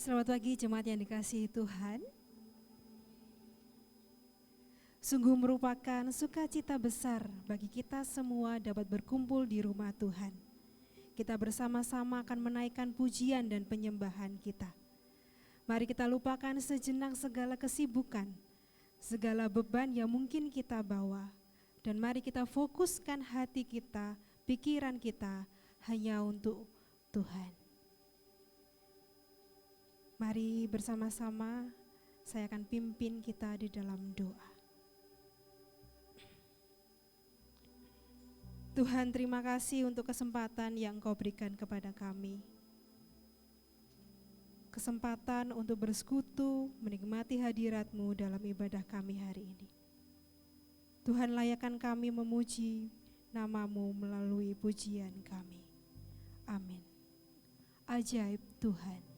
Selamat pagi jemaat yang dikasihi Tuhan. Sungguh merupakan sukacita besar bagi kita semua dapat berkumpul di rumah Tuhan. Kita bersama-sama akan menaikkan pujian dan penyembahan kita. Mari kita lupakan sejenak segala kesibukan, segala beban yang mungkin kita bawa. Dan mari kita fokuskan hati kita, pikiran kita hanya untuk Tuhan. Mari bersama-sama saya akan pimpin kita di dalam doa. Tuhan, terima kasih untuk kesempatan yang Engkau berikan kepada kami. Kesempatan untuk bersekutu, menikmati hadirat-Mu dalam ibadah kami hari ini. Tuhan, layakkan kami memuji nama-Mu melalui pujian kami. Amin. Ajaib Tuhan.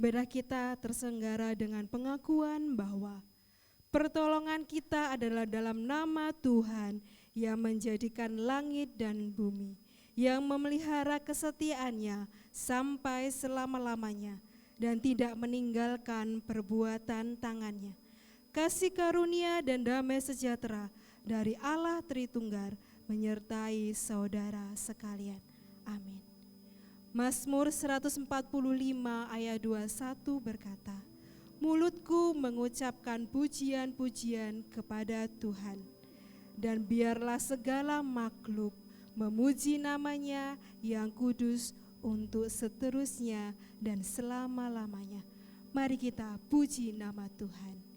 Ibadah kita terselenggara dengan pengakuan bahwa pertolongan kita adalah dalam nama Tuhan yang menjadikan langit dan bumi, yang memelihara kesetiaannya sampai selama-lamanya dan tidak meninggalkan perbuatan tangannya. Kasih karunia dan damai sejahtera dari Allah Tritunggal menyertai saudara sekalian. Amin. Mazmur 145 ayat 21 berkata, mulutku mengucapkan pujian-pujian kepada Tuhan, dan biarlah segala makhluk memuji namanya yang kudus untuk seterusnya dan selama-lamanya. Mari kita puji nama Tuhan.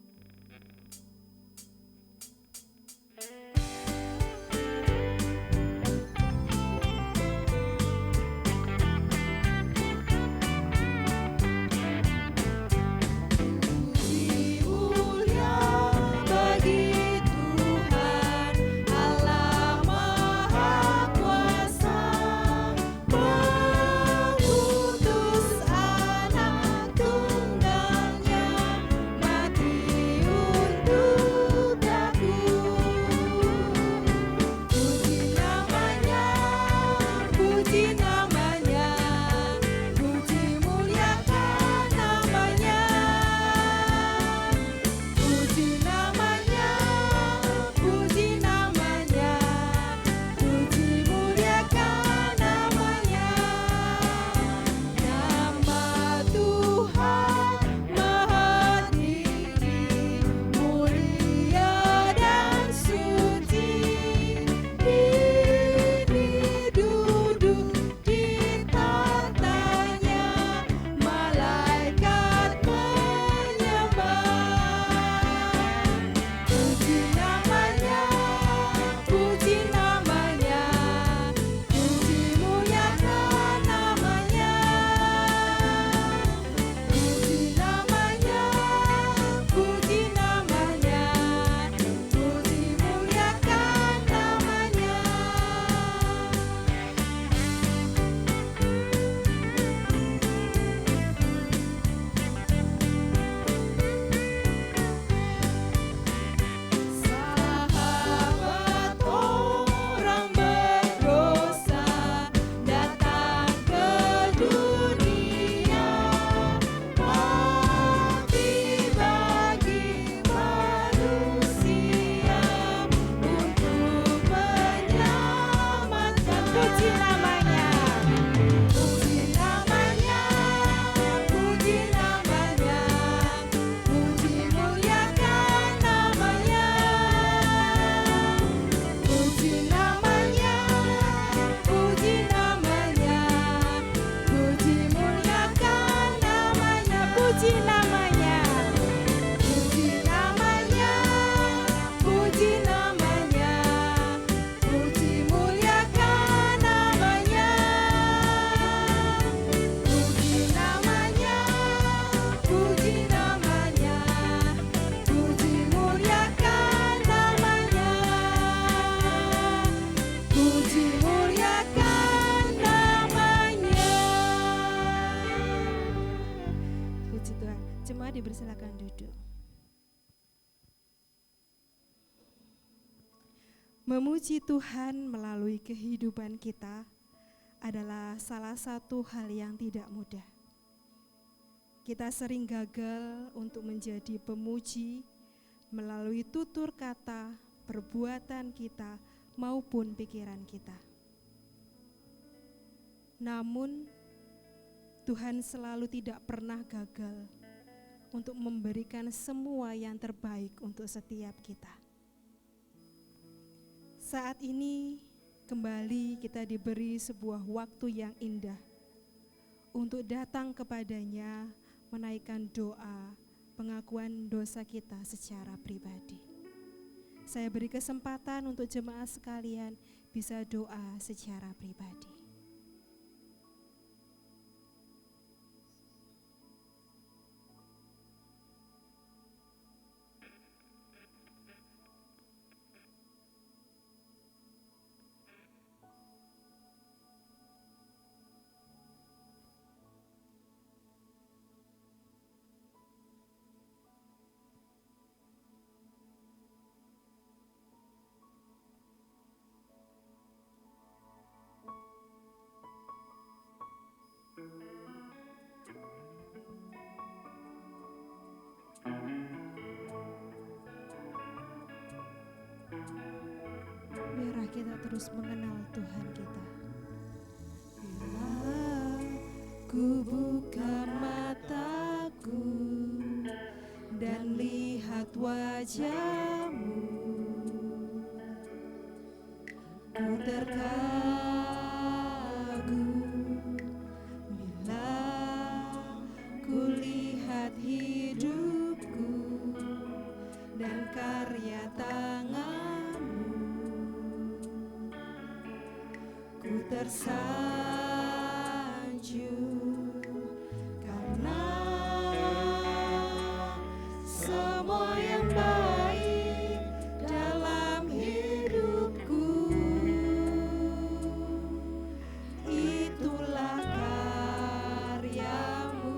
Dipersilakan duduk. Memuji Tuhan melalui kehidupan kita adalah salah satu hal yang tidak mudah. Kita sering gagal untuk menjadi pemuji melalui tutur kata, perbuatan kita, maupun pikiran kita. Namun, Tuhan selalu tidak pernah gagal untuk memberikan semua yang terbaik untuk setiap kita. Saat ini kembali kita diberi sebuah waktu yang indah untuk datang kepadanya menaikkan doa pengakuan dosa kita secara pribadi. Saya beri kesempatan untuk jemaat sekalian bisa doa secara pribadi. kita terus mengenal Tuhan kita. Bila ku buka mataku dan lihat wajah-Mu, ku terkagum. Bila ku lihat hidupku dan karya tangan-Mu, ku tersanjung karena semua yang baik dalam hidupku itulah karya-Mu.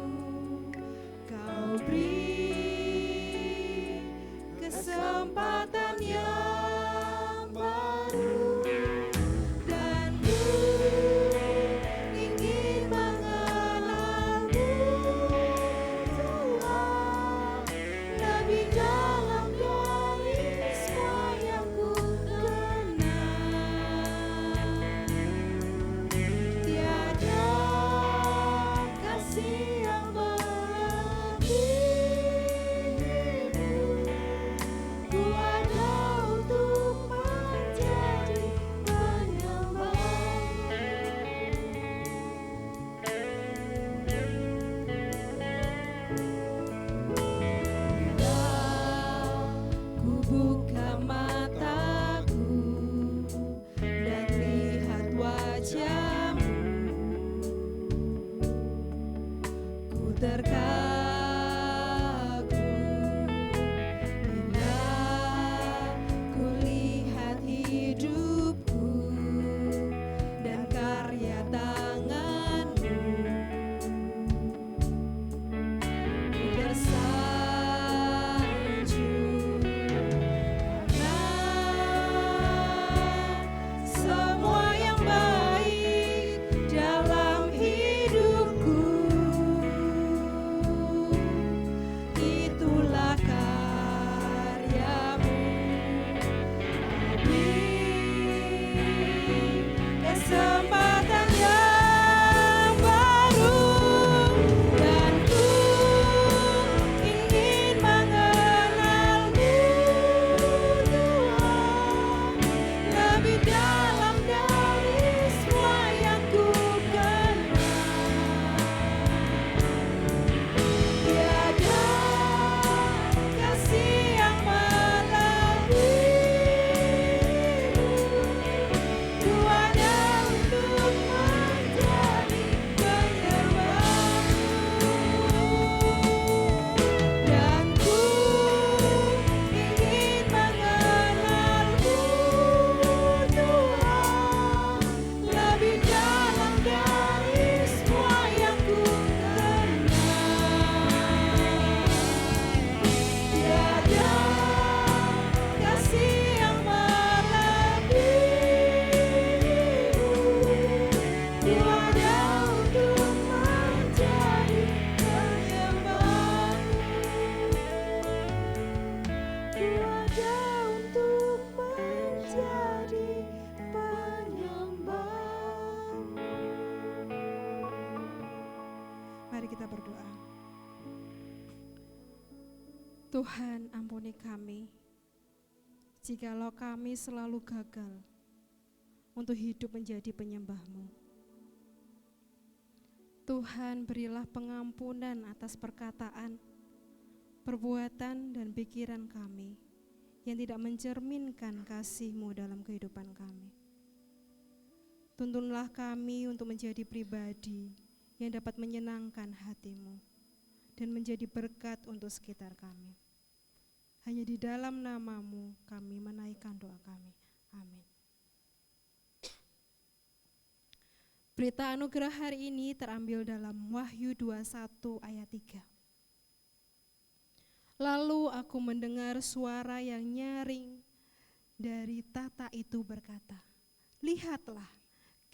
Kau beri kesempatan yang baru dan ku ingin mengenal-Mu, Tuhan, lebih dalam dari semua yang ku kenal. Tiada kasih yang melebihi-Mu. Ku ada untuk menjadi penyembah-Mu. Bila ku buka mataku dan lihat wajah-Mu, ku terkagum. Bila ku lihat hidupku dan karya tangan-Mu, ku tersanjung karena semua yang baik dalam hidupku itulah karya-Mu. Beri kesempatan yang baru dan ku ingin mengenal-Mu, Tuhan, lebih dalam dari semua yang ku kenal. Tiada kasih yang melebihi-Mu. Ku ada untuk menjadi penyembah-Mu dan ku ingin mengenal-Mu, Tuhan, lebih dalam dari semua yang ku kenal. Tiada kasih yang melebihi-Mu. Ku ada untuk menjadi penyembah-Mu. Ku ada untuk menjadi penyembah-Mu. Mari kita berdoa. Tuhan, ampuni kami jikalau kami selalu gagal untuk hidup menjadi penyembah-Mu. Tuhan, berilah pengampunan atas perkataan, perbuatan, dan pikiran kami yang tidak mencerminkan kasih-Mu dalam kehidupan kami. Tuntunlah kami untuk menjadi pribadi yang dapat menyenangkan hati-Mu dan menjadi berkat untuk sekitar kami. Hanya di dalam nama-Mu kami menaikkan doa kami. Amin. Berita anugerah hari ini terambil dalam Wahyu 21 ayat 3. Lalu aku mendengar suara yang nyaring dari tahta itu berkata, "Lihatlah,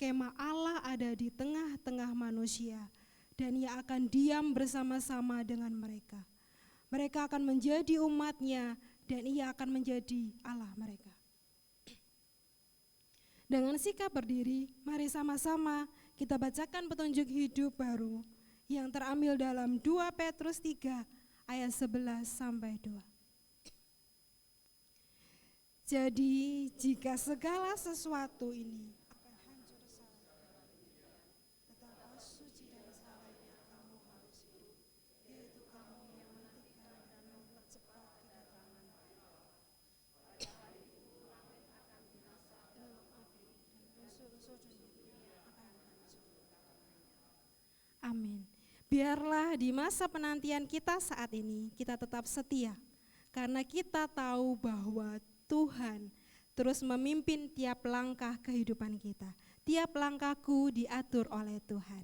kemah Allah ada di tengah-tengah manusia, dan Ia akan diam bersama-sama dengan mereka. Mereka akan menjadi umat-Nya, dan Ia akan menjadi Allah mereka." Dengan sikap berdiri, mari sama-sama kita bacakan petunjuk hidup baru yang terambil dalam 2 Petrus 3 ayat 11 sampai 2. Jadi jika segala sesuatu ini akan hancur salah, betapa suci dan salehnya kamu harus hidup, yaitu kamu yang menantikan dan membuat cepat kedatangan Amin. Biarlah di masa penantian kita saat ini, kita tetap setia. Karena kita tahu bahwa Tuhan terus memimpin tiap langkah kehidupan kita. Tiap langkahku diatur oleh Tuhan.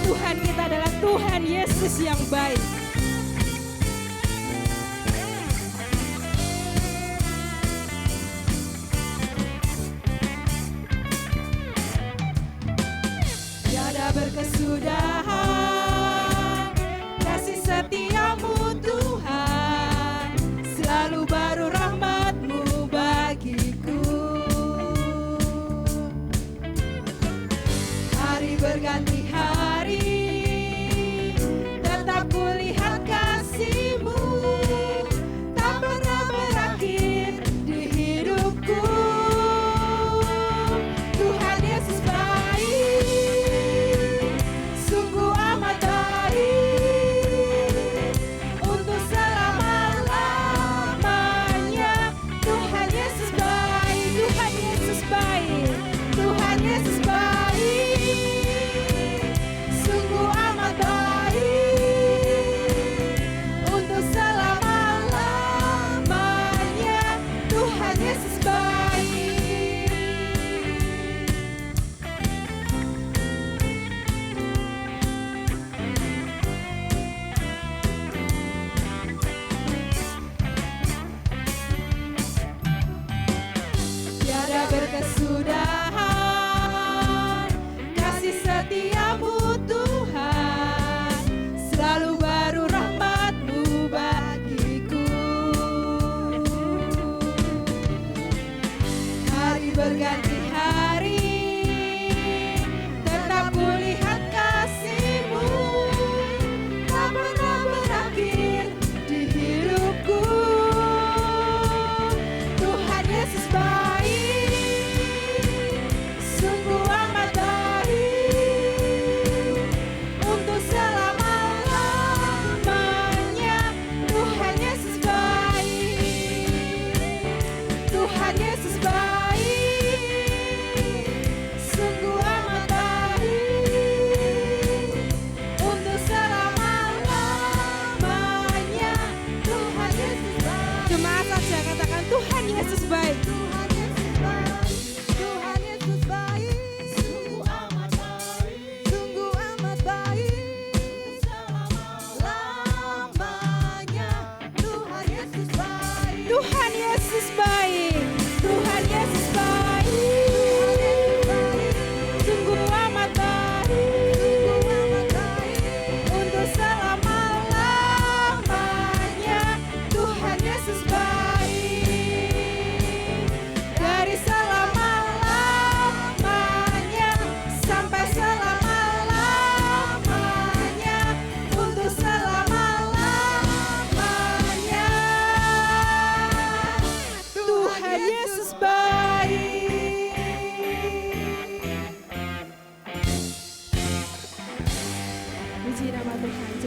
Tuhan kita adalah Tuhan Yesus yang baik. Tiada berkesudahan kasih setiamu Tuhan, selalu baru rahmat-Mu bagiku. Hari berganti hari, tetap kulihat kasih-Mu, tak pernah berakhir di hidupku. Tuhan Yesus baik, sungguh amat baik, untuk selama-lamanya. Tuhan Yesus baik, Tuhan Yesus baik, Tuhan Yesus baik.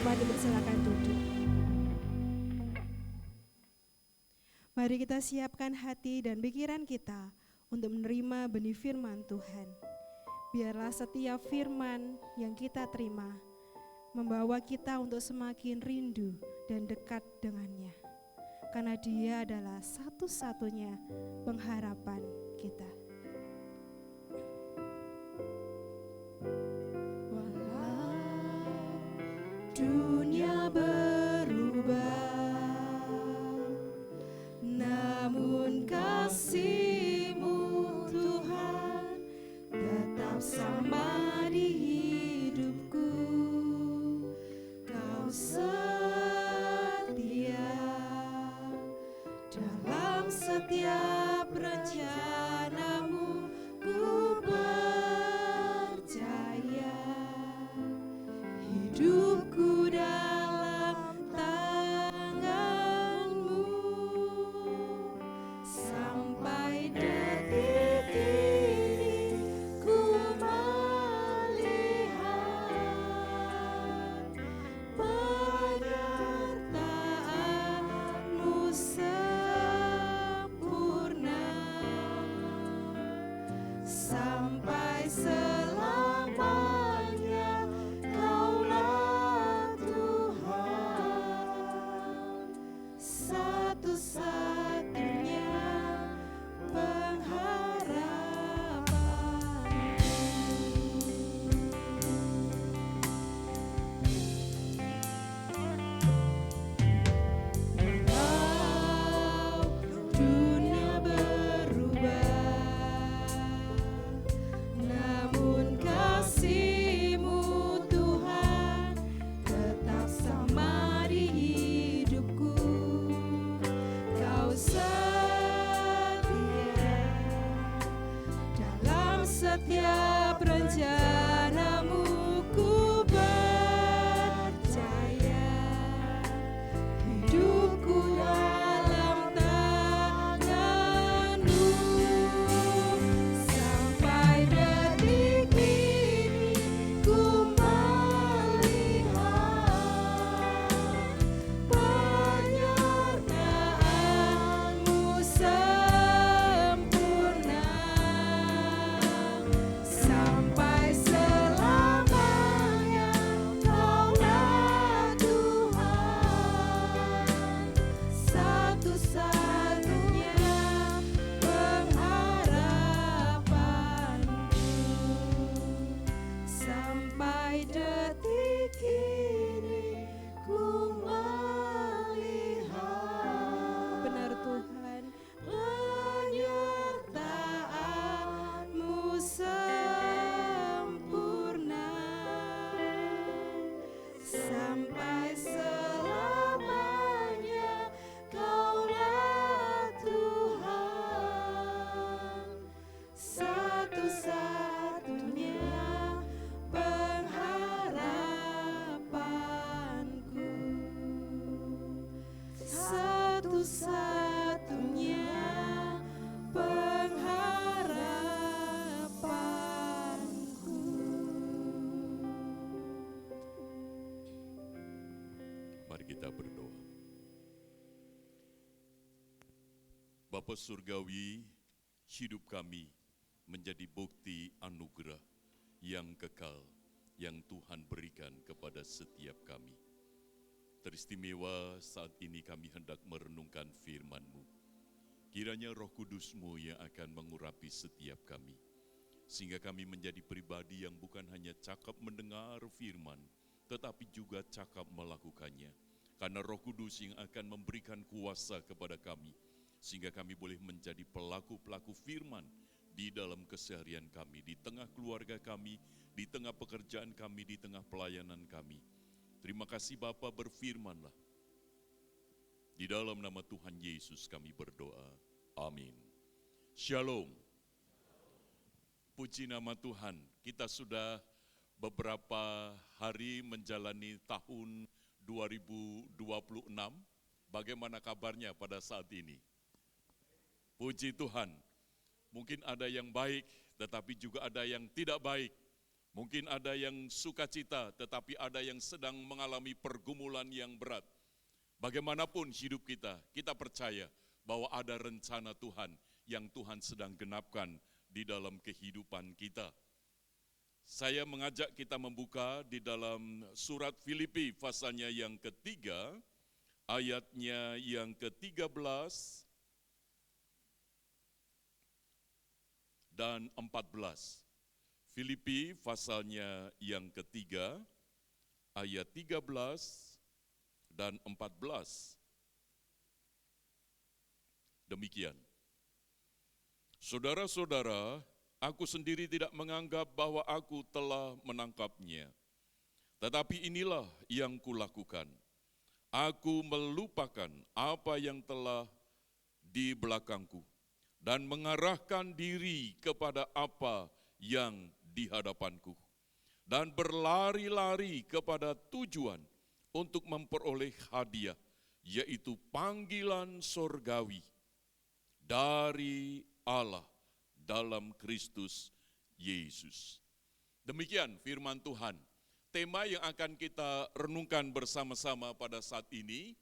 Mari bersilakan duduk. Mari kita siapkan hati dan pikiran kita untuk menerima benih firman Tuhan. Biarlah setiap firman yang kita terima membawa kita untuk semakin rindu dan dekat dengannya. Karena Dia adalah satu-satunya pengharapan kita. Walau dunia berubah, namun kasih-Mu Tuhan tetap sama di hidupku. Kau setia dalam setiap rencana-Mu, ku percaya hidupku dalam tangan-Mu. Sampai detik ini ku melihat penyertaan-Mu sempurna. Sampai selamanya Kaulah Tuhan, satu-satunya pengharapan. Walau dunia berubah, namun kasih-Mu Tuhan tetap sama di hidupku. Kau setia dalam setiap rencana-Mu, ku percaya hidupku dalam tangan-Mu. Sampai detik ini ku melihat penyertaan-Mu sempurna. Sampai selamanya Kaulah Tuhan, satu-satunya pengharapanku. Sampai detik ini ku melihat, benar Tuhan, penyertaan-Mu sempurna. Sampai selamanya Kaulah Tuhan, satu-satunya pengharapanku. Satu-satunya pengharapanku. Mari kita berdoa. Bapa Surgawi, hidup kami menjadi bukti anugerah yang kekal yang Tuhan berikan kepada setiap kami. Teristimewa saat ini kami hendak merenungkan firman-Mu. Kiranya Roh Kudus-Mu yang akan mengurapi setiap kami, sehingga kami menjadi pribadi yang bukan hanya cakap mendengar firman, tetapi juga cakap melakukannya. Karena Roh Kudus yang akan memberikan kuasa kepada kami, sehingga kami boleh menjadi pelaku-pelaku firman di dalam keseharian kami, di tengah keluarga kami, di tengah pekerjaan kami, di tengah pelayanan kami. Terima kasih Bapa, berfirmanlah. Di dalam nama Tuhan Yesus kami berdoa. Amin. Shalom. Puji nama Tuhan, kita sudah beberapa hari menjalani tahun 2026. Bagaimana kabarnya pada saat ini? Puji Tuhan. Mungkin ada yang baik, tetapi juga ada yang tidak baik. Mungkin ada yang sukacita, tetapi ada yang sedang mengalami pergumulan yang berat. Bagaimanapun hidup kita, kita percaya bahwa ada rencana Tuhan yang Tuhan sedang genapkan di dalam kehidupan kita. Saya mengajak kita membuka di dalam surat Filipi pasalnya yang ketiga, ayatnya yang ke-13 dan 14. Filipi pasalnya yang ketiga, ayat 13 dan 14. Demikian. Saudara-saudara, aku sendiri tidak menganggap bahwa aku telah menangkapnya. Tetapi inilah yang kulakukan. Aku melupakan apa yang telah di belakangku dan mengarahkan diri kepada apa yang di hadapanku, dan berlari-lari kepada tujuan untuk memperoleh hadiah, yaitu panggilan sorgawi dari Allah dalam Kristus Yesus. Demikian firman Tuhan. Tema yang akan kita renungkan bersama-sama pada saat ini,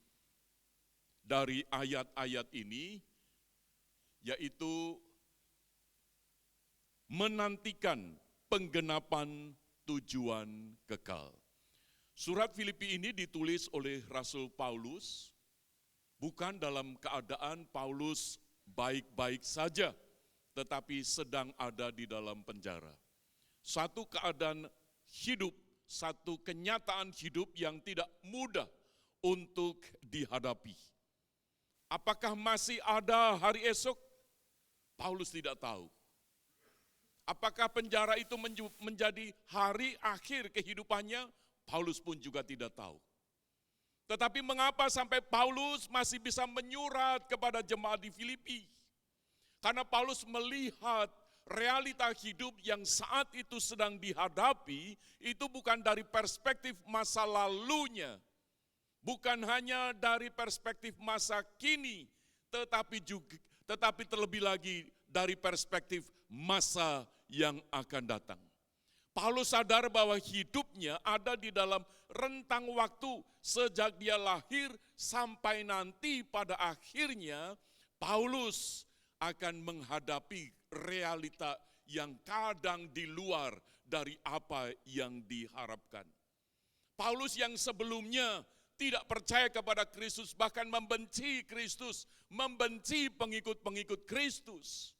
dari ayat-ayat ini, yaitu menantikan penggenapan tujuan kekal. Surat Filipi ini ditulis oleh Rasul Paulus, bukan dalam keadaan Paulus baik-baik saja, tetapi sedang ada di dalam penjara. Satu keadaan hidup, satu kenyataan hidup yang tidak mudah untuk dihadapi. Apakah masih ada hari esok? Paulus tidak tahu. Apakah penjara itu menjadi hari akhir kehidupannya? Paulus pun juga tidak tahu. Tetapi mengapa sampai Paulus masih bisa menyurat kepada jemaat di Filipi? Karena Paulus melihat realita hidup yang saat itu sedang dihadapi, itu bukan dari perspektif masa lalunya, bukan hanya dari perspektif masa kini, tetapi terlebih lagi dari perspektif masa yang akan datang. Paulus sadar bahwa hidupnya ada di dalam rentang waktu sejak dia lahir sampai nanti pada akhirnya Paulus akan menghadapi realita yang kadang di luar dari apa yang diharapkan. Paulus yang sebelumnya tidak percaya kepada Kristus, bahkan membenci Kristus, membenci pengikut-pengikut Kristus.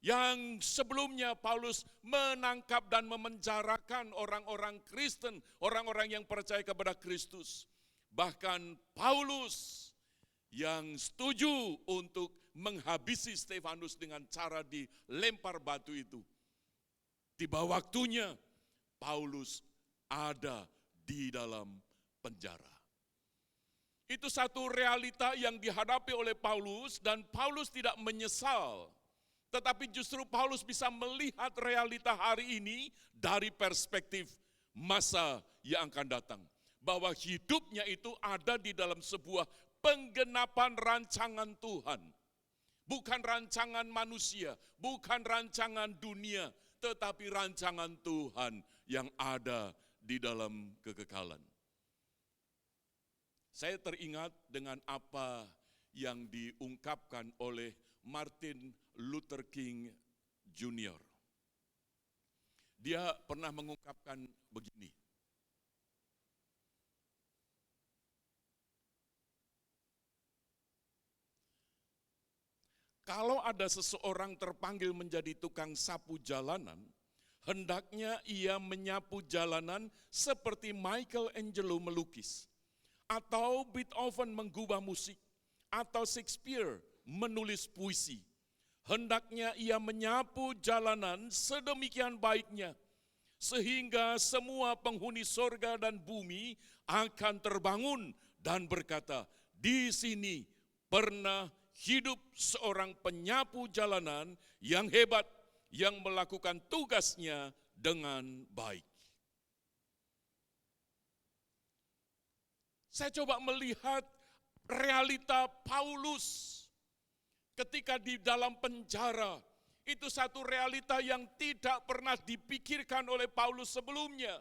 Yang sebelumnya Paulus menangkap dan memenjarakan orang-orang Kristen, orang-orang yang percaya kepada Kristus. Bahkan Paulus yang setuju untuk menghabisi Stefanus dengan cara dilempar batu itu. Tiba waktunya Paulus ada di dalam penjara. Itu satu realita yang dihadapi oleh Paulus dan Paulus tidak menyesal. Tetapi justru Paulus bisa melihat realita hari ini dari perspektif masa yang akan datang. Bahwa hidupnya itu ada di dalam sebuah penggenapan rancangan Tuhan. Bukan rancangan manusia, bukan rancangan dunia, tetapi rancangan Tuhan yang ada di dalam kekekalan. Saya teringat dengan apa yang diungkapkan oleh Martin Luther King Jr. Dia pernah mengungkapkan begini. Kalau ada seseorang terpanggil menjadi tukang sapu jalanan, hendaknya ia menyapu jalanan seperti Michelangelo melukis, atau Beethoven menggubah musik, atau Shakespeare menulis puisi. Hendaknya ia menyapu jalanan sedemikian baiknya, sehingga semua penghuni sorga dan bumi akan terbangun dan berkata, di sini pernah hidup seorang penyapu jalanan yang hebat, yang melakukan tugasnya dengan baik. Saya coba melihat realita Paulus ketika di dalam penjara, Itu satu realita yang tidak pernah dipikirkan oleh Paulus sebelumnya.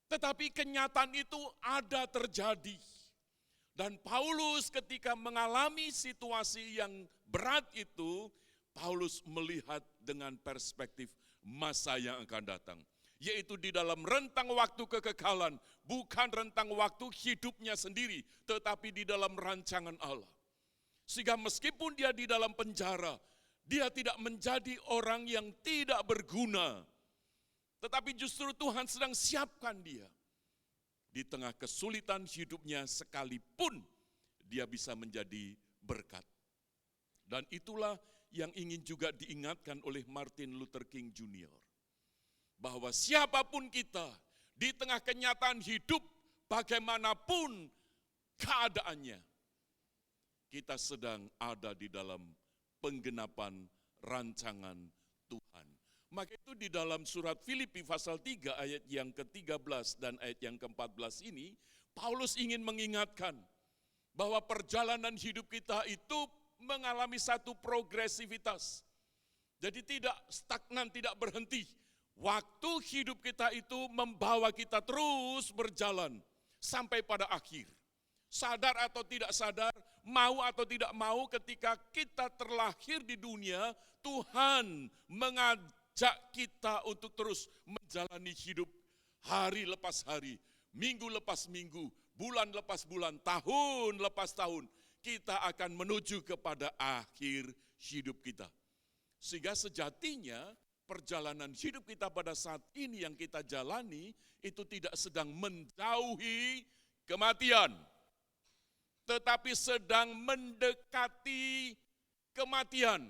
Tetapi kenyataan itu ada terjadi. Dan Paulus ketika mengalami situasi yang berat itu, Paulus melihat dengan perspektif masa yang akan datang. Yaitu di dalam rentang waktu kekekalan, bukan rentang waktu hidupnya sendiri, tetapi di dalam rancangan Allah. Sehingga meskipun dia di dalam penjara, dia tidak menjadi orang yang tidak berguna. Tetapi justru Tuhan sedang siapkan dia. Di tengah kesulitan hidupnya sekalipun dia bisa menjadi berkat. Dan itulah yang ingin juga diingatkan oleh Martin Luther King Jr. Bahwa siapapun kita di tengah kenyataan hidup bagaimanapun keadaannya, kita sedang ada di dalam penggenapan rancangan Tuhan. Maka itu di dalam surat Filipi pasal 3 ayat yang ke-13 dan ayat yang ke-14 ini, Paulus ingin mengingatkan bahwa perjalanan hidup kita itu mengalami satu progresivitas. Jadi tidak stagnan, tidak berhenti. Waktu hidup kita itu membawa kita terus berjalan sampai pada akhir. Sadar atau tidak sadar, mau atau tidak mau, ketika kita terlahir di dunia, Tuhan mengajak kita untuk terus menjalani hidup hari lepas hari, minggu lepas minggu, bulan lepas bulan, tahun lepas tahun. Kita akan menuju kepada akhir hidup kita. Sehingga sejatinya perjalanan hidup kita pada saat ini yang kita jalani itu tidak sedang menjauhi kematian, tetapi sedang mendekati kematian.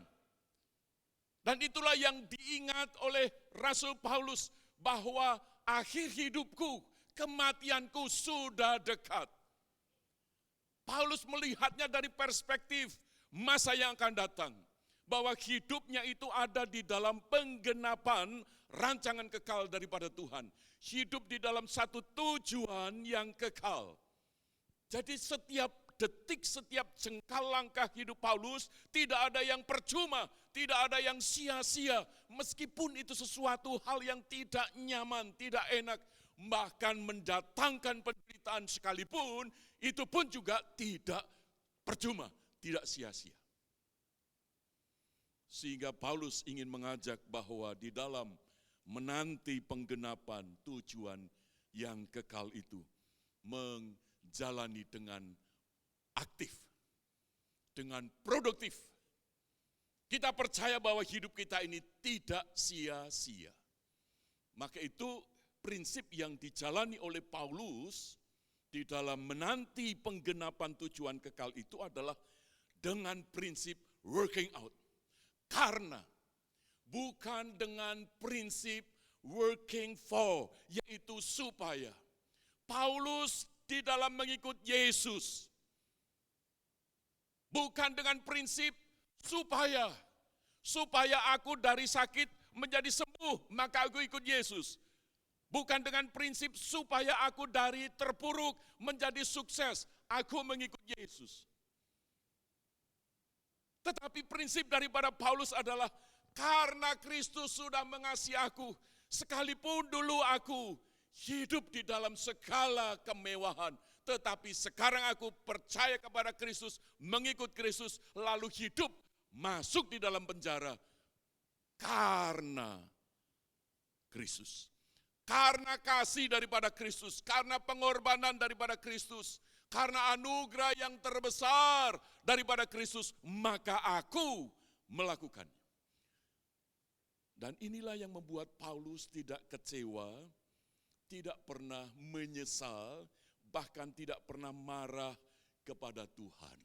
Dan itulah yang diingat oleh Rasul Paulus, bahwa akhir hidupku, kematianku sudah dekat. Paulus melihatnya dari perspektif masa yang akan datang, bahwa hidupnya itu ada di dalam penggenapan rancangan kekal daripada Tuhan. Hidup di dalam satu tujuan yang kekal. Jadi setiap detik, setiap jengkal langkah hidup Paulus tidak ada yang percuma, tidak ada yang sia-sia. Meskipun itu sesuatu hal yang tidak nyaman, tidak enak, bahkan mendatangkan penderitaan sekalipun, itu pun juga tidak percuma, tidak sia-sia. Sehingga Paulus ingin mengajak bahwa di dalam menanti penggenapan tujuan yang kekal itu, menjalani dengan aktif, dengan produktif. Kita percaya bahwa hidup kita ini tidak sia-sia. Maka itu prinsip yang dijalani oleh Paulus di dalam menanti penggenapan tujuan kekal itu adalah dengan prinsip working out. Karena bukan dengan prinsip working for, yaitu supaya. Paulus di dalam mengikut Yesus bukan dengan prinsip supaya aku dari sakit menjadi sembuh, maka aku ikut Yesus. Bukan dengan prinsip supaya aku dari terpuruk menjadi sukses, aku mengikut Yesus. Tetapi prinsip daripada Paulus adalah, karena Kristus sudah mengasihi aku, sekalipun dulu aku hidup di dalam segala kemewahan, tetapi sekarang aku percaya kepada Kristus, mengikut Kristus, lalu hidup masuk di dalam penjara karena Kristus. Karena kasih daripada Kristus, karena pengorbanan daripada Kristus, karena anugerah yang terbesar daripada Kristus, maka aku melakukannya. Dan inilah yang membuat Paulus tidak kecewa, tidak pernah menyesal, bahkan tidak pernah marah kepada Tuhan.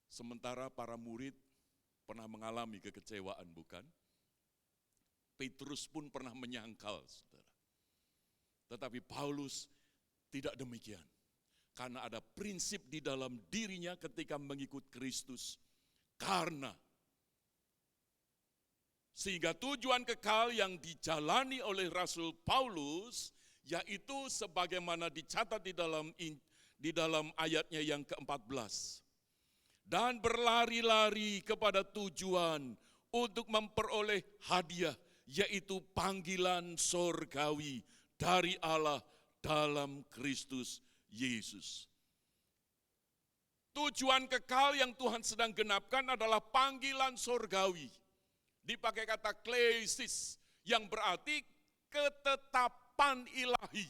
Sementara para murid pernah mengalami kekecewaan, bukan? Petrus pun pernah menyangkal, saudara. Tetapi Paulus tidak demikian. Karena ada prinsip di dalam dirinya ketika mengikut Kristus. Karena sehingga tujuan kekal yang dijalani oleh Rasul Paulus, yaitu sebagaimana dicatat di dalam ayatnya yang ke-14. dan berlari-lari kepada tujuan untuk memperoleh hadiah, yaitu panggilan sorgawi dari Allah dalam Kristus Yesus. Tujuan kekal yang Tuhan sedang genapkan adalah panggilan sorgawi. Dipakai kata klesis yang berarti ketetapan ilahi.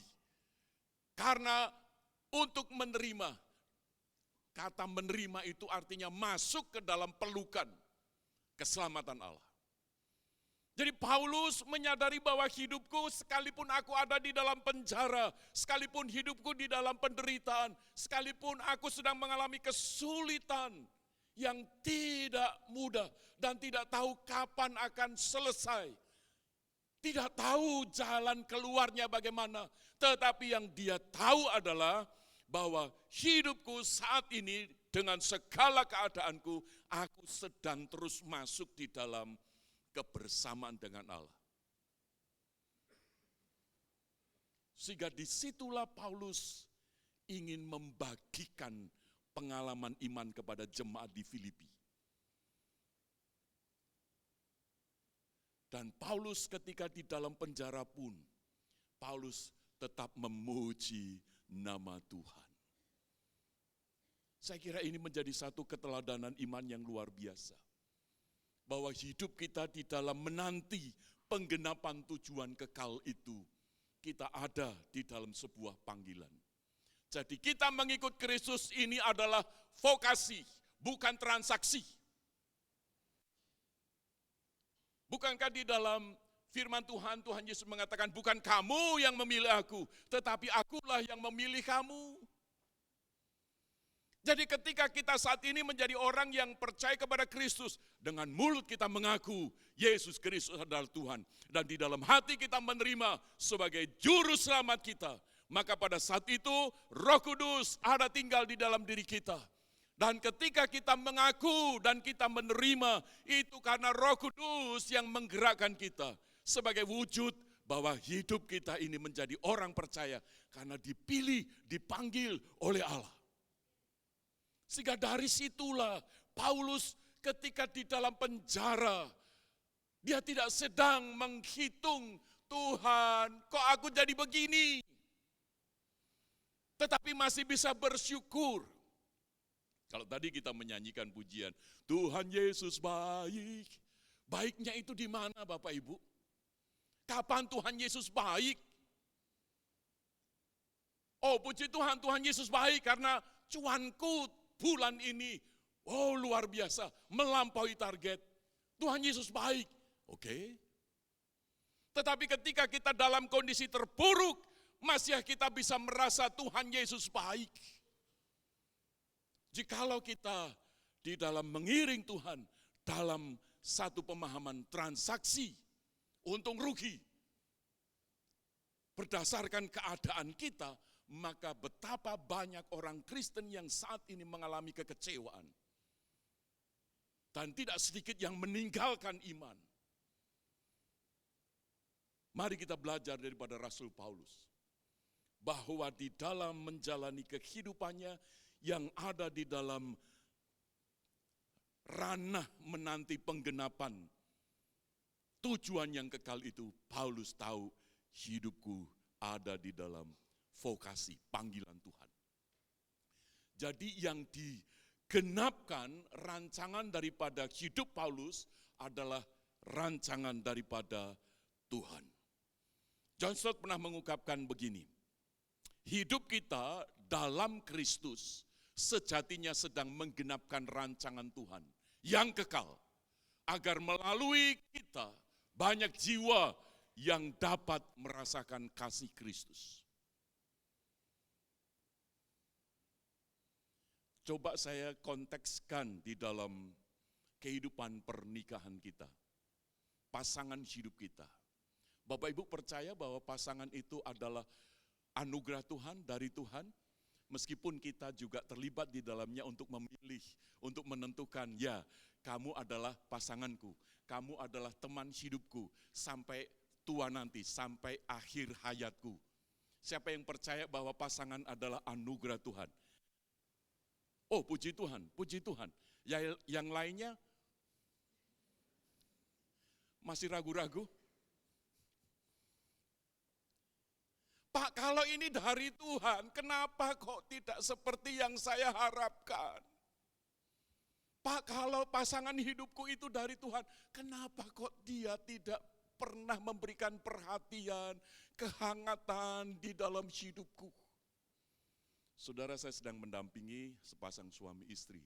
Karena untuk menerima, kata menerima itu artinya masuk ke dalam pelukan keselamatan Allah. Jadi Paulus menyadari bahwa hidupku sekalipun aku ada di dalam penjara, sekalipun hidupku di dalam penderitaan, sekalipun aku sedang mengalami kesulitan yang tidak mudah dan tidak tahu kapan akan selesai. Tidak tahu jalan keluarnya bagaimana, tetapi yang dia tahu adalah bahwa hidupku saat ini dengan segala keadaanku, aku sedang terus masuk di dalam kebersamaan dengan Allah. Sehingga disitulah Paulus ingin membagikan pengalaman iman kepada jemaat di Filipi. Dan Paulus ketika di dalam penjara pun, Paulus tetap memuji nama Tuhan. Saya kira ini menjadi satu keteladanan iman yang luar biasa. Bahwa hidup kita di dalam menanti penggenapan tujuan kekal itu, kita ada di dalam sebuah panggilan. Jadi kita mengikut Kristus ini adalah vokasi, bukan transaksi. Bukankah di dalam firman Tuhan, Tuhan Yesus mengatakan, bukan kamu yang memilih aku, tetapi akulah yang memilih kamu. Jadi ketika kita saat ini menjadi orang yang percaya kepada Kristus, dengan mulut kita mengaku Yesus Kristus adalah Tuhan, dan di dalam hati kita menerima sebagai juru selamat kita, maka pada saat itu Roh Kudus ada tinggal di dalam diri kita. Dan ketika kita mengaku dan kita menerima, itu karena Roh Kudus yang menggerakkan kita sebagai wujud bahwa hidup kita ini menjadi orang percaya karena dipilih, dipanggil oleh Allah. Sehingga dari situlah Paulus ketika di dalam penjara, dia tidak sedang menghitung, Tuhan kok aku jadi begini. Tetapi masih bisa bersyukur. Kalau tadi kita menyanyikan pujian, Tuhan Yesus baik. Baiknya itu di mana Bapak Ibu? Kapan Tuhan Yesus baik? Oh puji Tuhan, Tuhan Yesus baik karena cuanku bulan ini, oh luar biasa, melampaui target. Tuhan Yesus baik, oke. Tetapi ketika kita dalam kondisi terpuruk, masih kita bisa merasa Tuhan Yesus baik. Jikalau kita di dalam mengiring Tuhan, dalam satu pemahaman transaksi, untung rugi, berdasarkan keadaan kita, maka betapa banyak orang Kristen yang saat ini mengalami kekecewaan. Dan tidak sedikit yang meninggalkan iman. Mari kita belajar daripada Rasul Paulus. Bahwa di dalam menjalani kehidupannya yang ada di dalam ranah menanti penggenapan tujuan yang kekal itu, Paulus tahu hidupku ada di dalam vokasi, panggilan Tuhan. Jadi yang digenapkan rancangan daripada hidup Paulus adalah rancangan daripada Tuhan. John Stott pernah mengungkapkan begini, hidup kita dalam Kristus sejatinya sedang menggenapkan rancangan Tuhan yang kekal, agar melalui kita banyak jiwa yang dapat merasakan kasih Kristus. Coba saya kontekskan di dalam kehidupan pernikahan kita, pasangan hidup kita. Bapak Ibu percaya bahwa pasangan itu adalah anugerah Tuhan, dari Tuhan, meskipun kita juga terlibat di dalamnya untuk memilih, untuk menentukan, ya kamu adalah pasanganku, kamu adalah teman hidupku, sampai tua nanti, sampai akhir hayatku. Siapa yang percaya bahwa pasangan adalah anugerah Tuhan? Oh puji Tuhan, puji Tuhan. Yang lainnya masih ragu-ragu. Pak, kalau ini dari Tuhan, kenapa kok tidak seperti yang saya harapkan? Pak, kalau pasangan hidupku itu dari Tuhan, kenapa kok dia tidak pernah memberikan perhatian, kehangatan di dalam hidupku? Saudara, saya sedang mendampingi sepasang suami istri,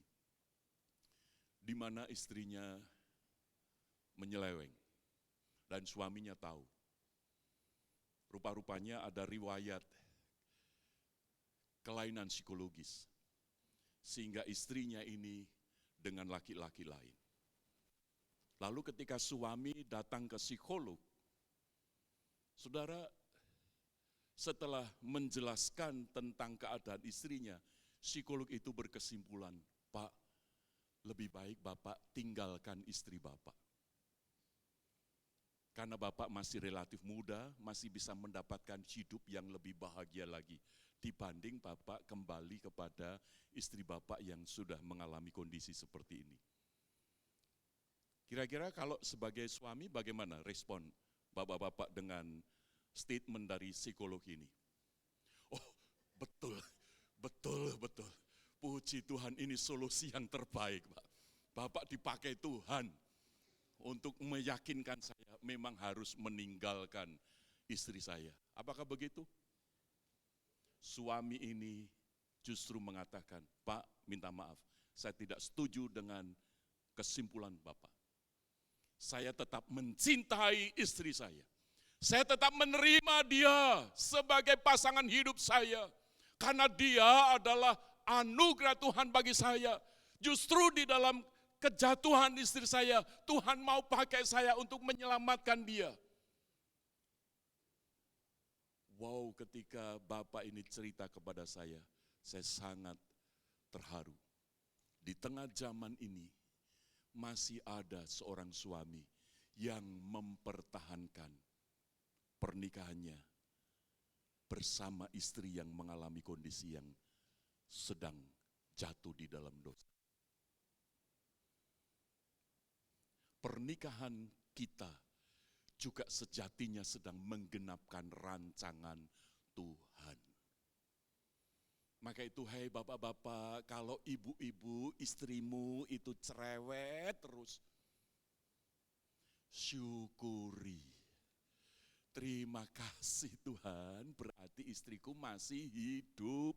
di mana istrinya menyeleweng, dan suaminya tahu. Rupa-rupanya ada riwayat kelainan psikologis, sehingga istrinya ini dengan laki-laki lain. Lalu ketika suami datang ke psikolog, saudara, setelah menjelaskan tentang keadaan istrinya, psikolog itu berkesimpulan, Pak, lebih baik Bapak tinggalkan istri Bapak. Karena Bapak masih relatif muda, masih bisa mendapatkan hidup yang lebih bahagia lagi dibanding Bapak kembali kepada istri Bapak yang sudah mengalami kondisi seperti ini. Kira-kira kalau sebagai suami bagaimana respon Bapak-bapak dengan statement dari psikolog ini? Oh, betul. Puji Tuhan, ini solusi yang terbaik, Pak. Bapak dipakai Tuhan untuk meyakinkan saya memang harus meninggalkan istri saya. Apakah begitu? Suami ini justru mengatakan, Pak, minta maaf, saya tidak setuju dengan kesimpulan Bapak. Saya tetap mencintai istri saya. Saya tetap menerima dia sebagai pasangan hidup saya. Karena dia adalah anugerah Tuhan bagi saya. Justru di dalam kejatuhan istri saya, Tuhan mau pakai saya untuk menyelamatkan dia. Wow, ketika Bapak ini cerita kepada saya sangat terharu. Di tengah zaman ini, masih ada seorang suami yang mempertahankan pernikahannya bersama istri yang mengalami kondisi yang sedang jatuh di dalam dosa. Pernikahan kita juga sejatinya sedang menggenapkan rancangan Tuhan. Maka itu, hai bapak-bapak, kalau ibu-ibu istrimu itu cerewet terus, syukuri. Terima kasih Tuhan, berarti istriku masih hidup.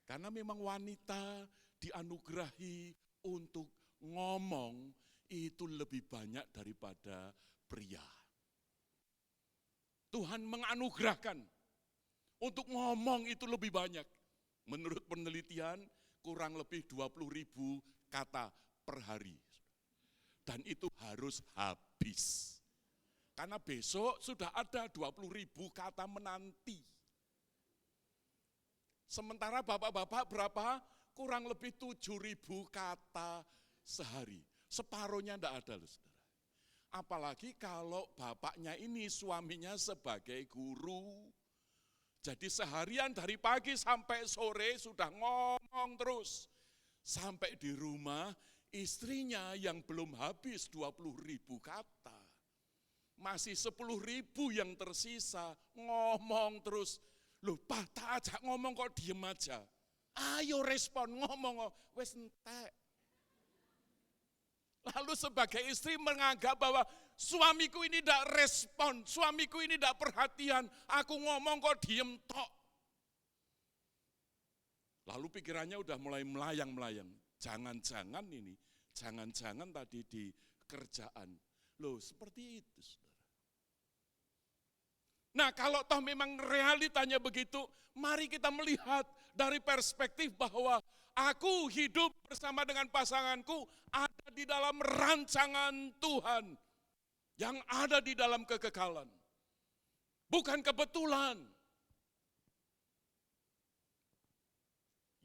Karena memang wanita dianugerahi untuk ngomong itu lebih banyak daripada pria. Tuhan menganugerahkan untuk ngomong itu lebih banyak. Menurut penelitian kurang lebih 20.000 kata per hari. Dan itu harus habis. Karena besok sudah ada 20.000 kata menanti. Sementara bapak-bapak berapa? Kurang lebih 7.000 kata sehari. Separuhnya tidak ada loh saudara. Apalagi kalau bapaknya ini suaminya sebagai guru. Jadi seharian dari pagi sampai sore sudah ngomong terus. Sampai di rumah istrinya yang belum habis 20.000 kata. Masih 10.000 yang tersisa, ngomong terus. Loh, Pak, tak ajak ngomong kok diem aja. Ayo respon, ngomong, wes entek. Lalu sebagai istri menganggap bahwa suamiku ini tidak respon, suamiku ini tidak perhatian, aku ngomong kok diem tok. Lalu pikirannya udah mulai melayang-melayang. Jangan-jangan tadi di kerjaan. Loh, seperti itu, saudara. Nah, kalau toh memang realitanya begitu, mari kita melihat dari perspektif bahwa aku hidup bersama dengan pasanganku ada di dalam rancangan Tuhan yang ada di dalam kekekalan. Bukan kebetulan.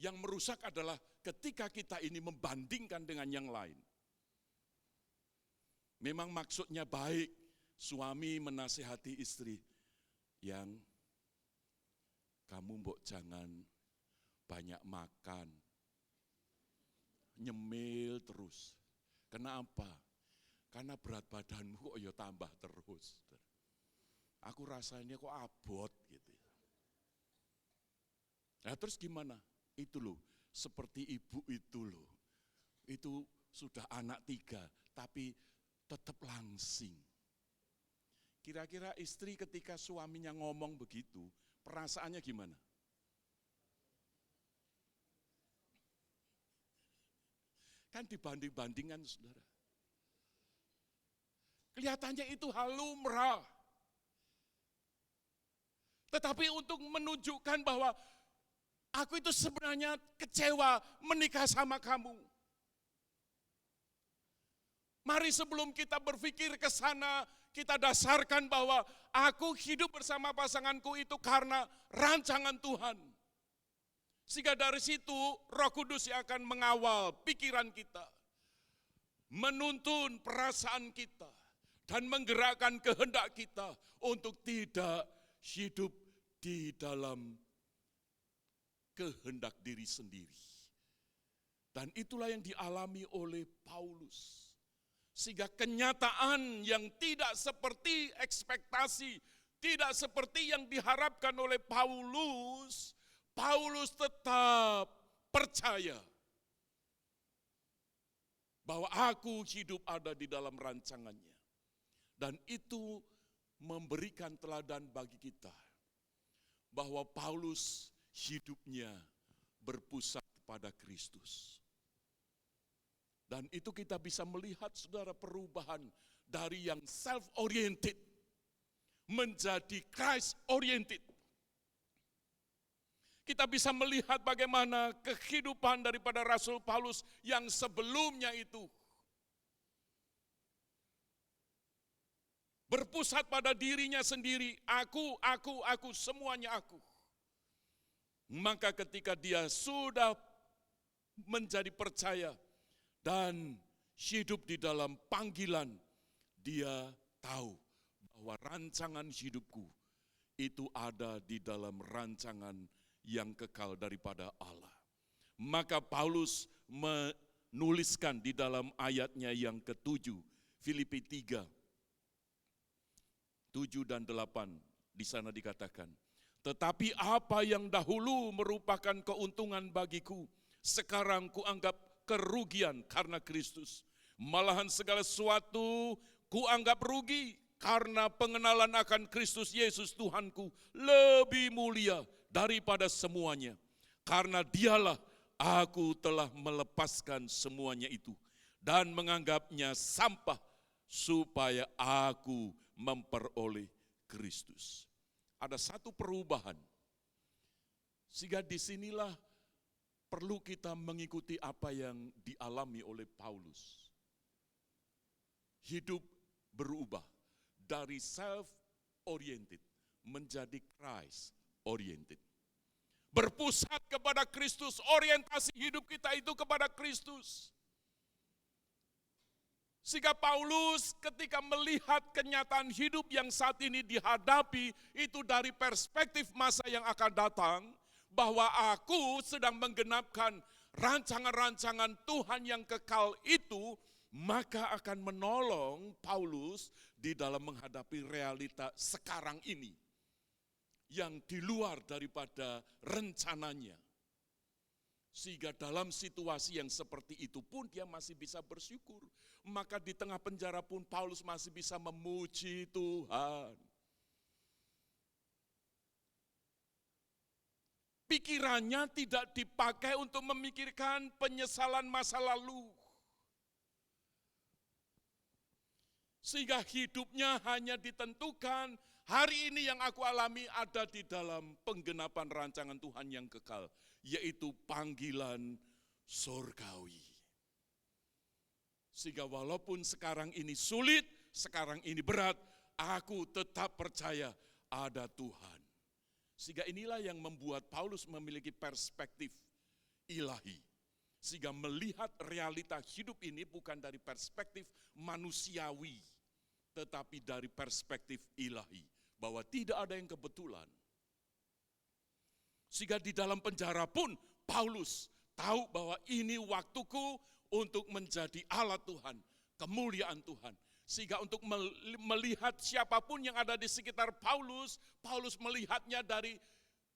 Yang merusak adalah ketika kita ini membandingkan dengan yang lain. Memang maksudnya baik, suami menasihati istri, yang kamu mbok jangan banyak makan, nyemil terus. Kenapa? Karena berat badanmu kok ya tambah terus. Aku rasanya kok abot gitu. Nah terus gimana? Itu loh, seperti ibu itu loh. Itu sudah anak 3, tapi tetap langsing. Kira-kira istri ketika suaminya ngomong begitu, perasaannya gimana? Kan dibanding-bandingkan saudara. Kelihatannya itu hal lumrah. Tetapi untuk menunjukkan bahwa aku itu sebenarnya kecewa menikah sama kamu. Mari sebelum kita berpikir ke sana, kita dasarkan bahwa aku hidup bersama pasanganku itu karena rancangan Tuhan. Sehingga dari situ Roh Kudus yang akan mengawal pikiran kita, menuntun perasaan kita, dan menggerakkan kehendak kita untuk tidak hidup di dalam kehendak diri sendiri. Dan itulah yang dialami oleh Paulus. Sehingga kenyataan yang tidak seperti ekspektasi, tidak seperti yang diharapkan oleh Paulus, Paulus tetap percaya bahwa aku hidup ada di dalam rancangannya. Dan itu memberikan teladan bagi kita bahwa Paulus hidupnya berpusat pada Kristus. Dan itu kita bisa melihat saudara perubahan dari yang self-oriented menjadi Christ-oriented. Kita bisa melihat bagaimana kehidupan daripada Rasul Paulus yang sebelumnya itu berpusat pada dirinya sendiri, aku, semuanya aku. Maka ketika dia sudah menjadi percaya dan hidup di dalam panggilan, dia tahu bahwa rancangan hidupku itu ada di dalam rancangan yang kekal daripada Allah. Maka Paulus menuliskan di dalam ayatnya yang ke-7, Filipi 3, 7 dan 8, di sana dikatakan, tetapi apa yang dahulu merupakan keuntungan bagiku, sekarang kuanggap kerugian karena Kristus. Malahan segala sesuatu kuanggap rugi karena pengenalan akan Kristus Yesus Tuhanku lebih mulia daripada semuanya. Karena dialah aku telah melepaskan semuanya itu dan menganggapnya sampah supaya aku memperoleh Kristus. Ada satu perubahan. Sehingga disinilah perlu kita mengikuti apa yang dialami oleh Paulus. Hidup berubah dari self-oriented menjadi Christ-oriented. Berpusat kepada Kristus, orientasi hidup kita itu kepada Kristus. Sehingga Paulus ketika melihat kenyataan hidup yang saat ini dihadapi itu dari perspektif masa yang akan datang, bahwa aku sedang menggenapkan rancangan-rancangan Tuhan yang kekal itu, maka akan menolong Paulus di dalam menghadapi realita sekarang ini yang di luar daripada rencananya. Sehingga dalam situasi yang seperti itu pun dia masih bisa bersyukur. Maka di tengah penjara pun Paulus masih bisa memuji Tuhan. Pikirannya tidak dipakai untuk memikirkan penyesalan masa lalu. Sehingga hidupnya hanya ditentukan, hari ini yang aku alami ada di dalam penggenapan rancangan Tuhan yang kekal, yaitu panggilan surgawi. Sehingga walaupun sekarang ini sulit, sekarang ini berat, aku tetap percaya ada Tuhan. Sehingga inilah yang membuat Paulus memiliki perspektif ilahi. Sehingga melihat realita hidup ini bukan dari perspektif manusiawi, tetapi dari perspektif ilahi. Bahwa tidak ada yang kebetulan. Sehingga di dalam penjara pun Paulus tahu bahwa ini waktuku untuk menjadi alat Tuhan, kemuliaan Tuhan. Sehingga untuk melihat siapapun yang ada di sekitar Paulus, Paulus melihatnya dari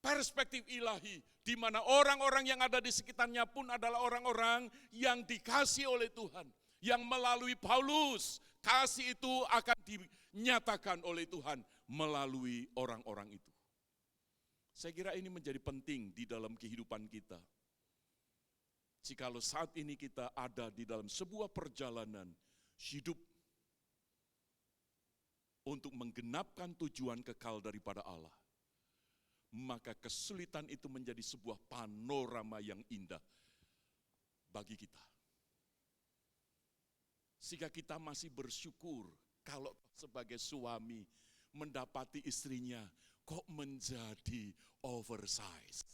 perspektif ilahi, di mana orang-orang yang ada di sekitarnya pun adalah orang-orang yang dikasih oleh Tuhan. Yang melalui Paulus, kasih itu akan dinyatakan oleh Tuhan melalui orang-orang itu. Saya kira ini menjadi penting di dalam kehidupan kita. Jikalau saat ini kita ada di dalam sebuah perjalanan hidup untuk menggenapkan tujuan kekal daripada Allah, maka kesulitan itu menjadi sebuah panorama yang indah bagi kita. Sehingga kita masih bersyukur kalau sebagai suami mendapati istrinya kok menjadi oversize.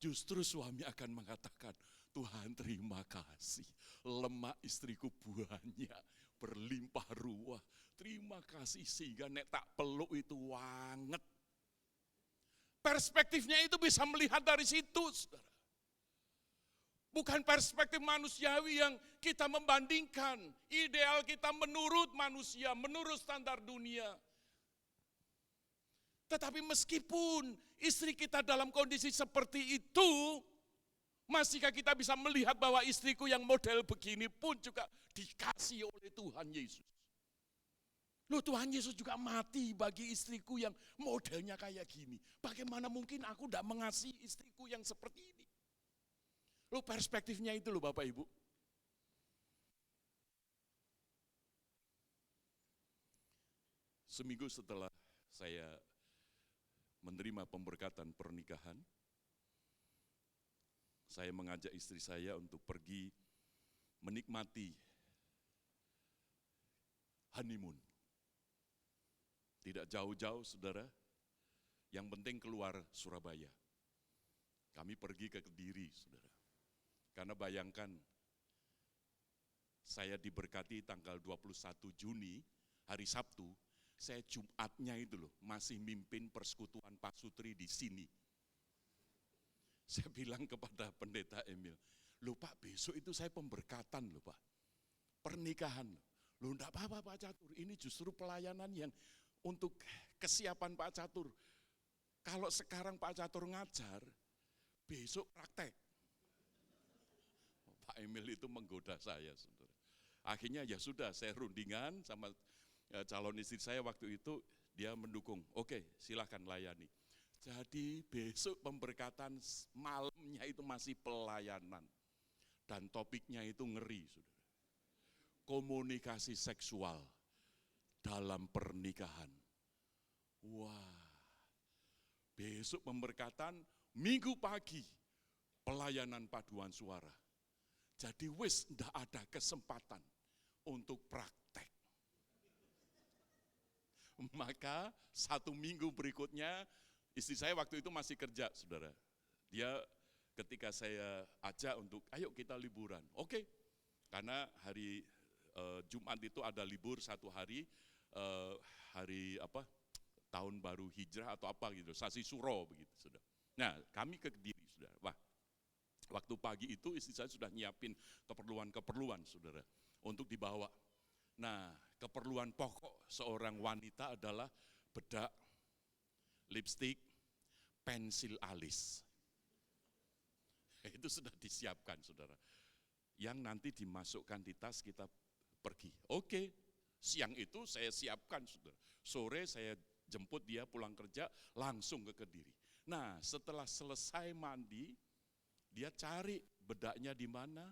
Justru suami akan mengatakan, Tuhan terima kasih, lemak istriku banyak, berlimpah ruah. Terima kasih sehingga nek tak peluk itu wanget. Perspektifnya itu bisa melihat dari situ, saudara. Bukan perspektif manusiawi yang kita membandingkan. Ideal kita menurut manusia, menurut standar dunia. Tetapi meskipun istri kita dalam kondisi seperti itu, masihkah kita bisa melihat bahwa istriku yang model begini pun juga dikasih oleh Tuhan Yesus. Loh, Tuhan Yesus juga mati bagi istriku yang modelnya kayak gini. Bagaimana mungkin aku tidak mengasihi istriku yang seperti ini? Loh, perspektifnya itu loh Bapak Ibu. Seminggu setelah saya menerima pemberkatan pernikahan, saya mengajak istri saya untuk pergi menikmati honeymoon. Tidak jauh-jauh, saudara, yang penting keluar Surabaya. Kami pergi ke Kediri, saudara. Karena bayangkan, saya diberkati tanggal 21 Juni, hari Sabtu, saya Jumatnya itu loh, masih mimpin persekutuan Pak Sutri di sini. Saya bilang kepada pendeta Emil, loh Pak, besok itu saya pemberkatan loh Pak, pernikahan. Loh enggak apa-apa Pak Catur, ini justru pelayanan yang untuk kesiapan Pak Catur. Kalau sekarang Pak Catur ngajar, besok praktek. Pak Emil itu menggoda saya, saudara. Akhirnya ya sudah, saya rundingan sama calon istri saya waktu itu, dia mendukung. Oke, silahkan layani. Jadi besok pemberkatan malamnya itu masih pelayanan. Dan topiknya itu ngeri, saudara. Komunikasi seksual dalam pernikahan. Wah, besok pemberkatan, minggu pagi pelayanan paduan suara. Jadi wis ndak ada kesempatan untuk praktek. Maka 1 minggu berikutnya, istri saya waktu itu masih kerja, saudara. Dia ketika saya ajak untuk, ayo kita liburan. Oke, karena hari Jumat itu ada libur 1 hari, hari apa, tahun baru hijrah atau apa gitu, Sasi Suro begitu, saudara. Nah, kami ke Kediri, saudara. Wah, waktu pagi itu istri saya sudah nyiapin keperluan-keperluan, saudara, untuk dibawa. Nah, keperluan pokok seorang wanita adalah bedak, lipstik, pensil alis. Itu sudah disiapkan, saudara. Yang nanti dimasukkan di tas kita pergi. Oke, siang itu saya siapkan, saudara. Sore saya jemput dia pulang kerja, langsung ke Kediri. Nah, setelah selesai mandi, dia cari bedaknya di mana,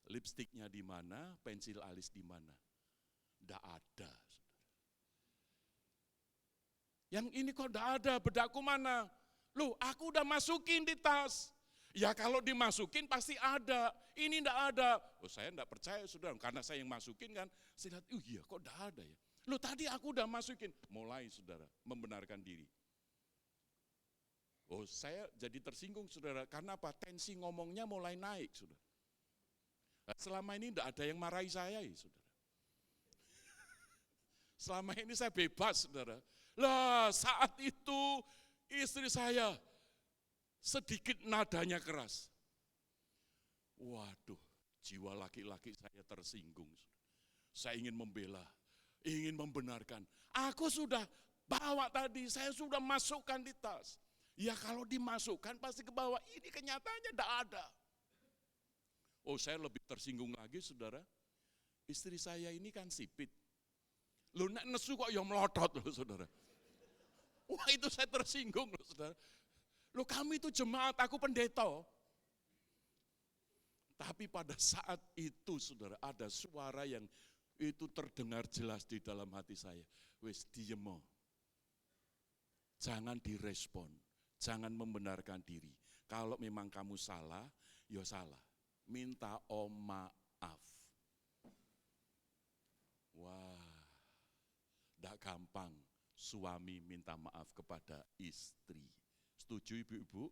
lipstiknya di mana, pensil alis di mana. Nggak ada, saudara. Yang ini kok nggak ada, bedakku mana? Loh, aku udah masukin di tas. Ya kalau dimasukin pasti ada, ini enggak ada. Oh, saya enggak percaya, saudara, karena saya yang masukin kan. Saya lihat, iya kok enggak ada ya. Loh, tadi aku udah masukin. Mulai, saudara, membenarkan diri. Oh, saya jadi tersinggung, saudara, karena apa? Tensi ngomongnya mulai naik, saudara. Nah, selama ini enggak ada yang marahi saya, saudara. Selama ini saya bebas, saudara. Lah, saat itu istri saya sedikit nadanya keras. Waduh, jiwa laki-laki saya tersinggung. Saya ingin membela, ingin membenarkan. Aku sudah bawa tadi, saya sudah masukkan di tas. Ya kalau dimasukkan pasti ke bawah, ini kenyataannya tidak ada. Oh, saya lebih tersinggung lagi, saudara. Istri saya ini kan sipit. Loh, nek nesu kok ya melotot loh, saudara. Wah, itu saya tersinggung loh, saudara. Loh, kami itu jemaat, aku pendeta. Tapi pada saat itu, saudara, ada suara yang itu terdengar jelas di dalam hati saya. Wes diem. Jangan direspon, jangan membenarkan diri. Kalau memang kamu salah, ya salah. Minta maaf. Wah, tidak gampang suami minta maaf kepada istri. Setuju ibu-ibu?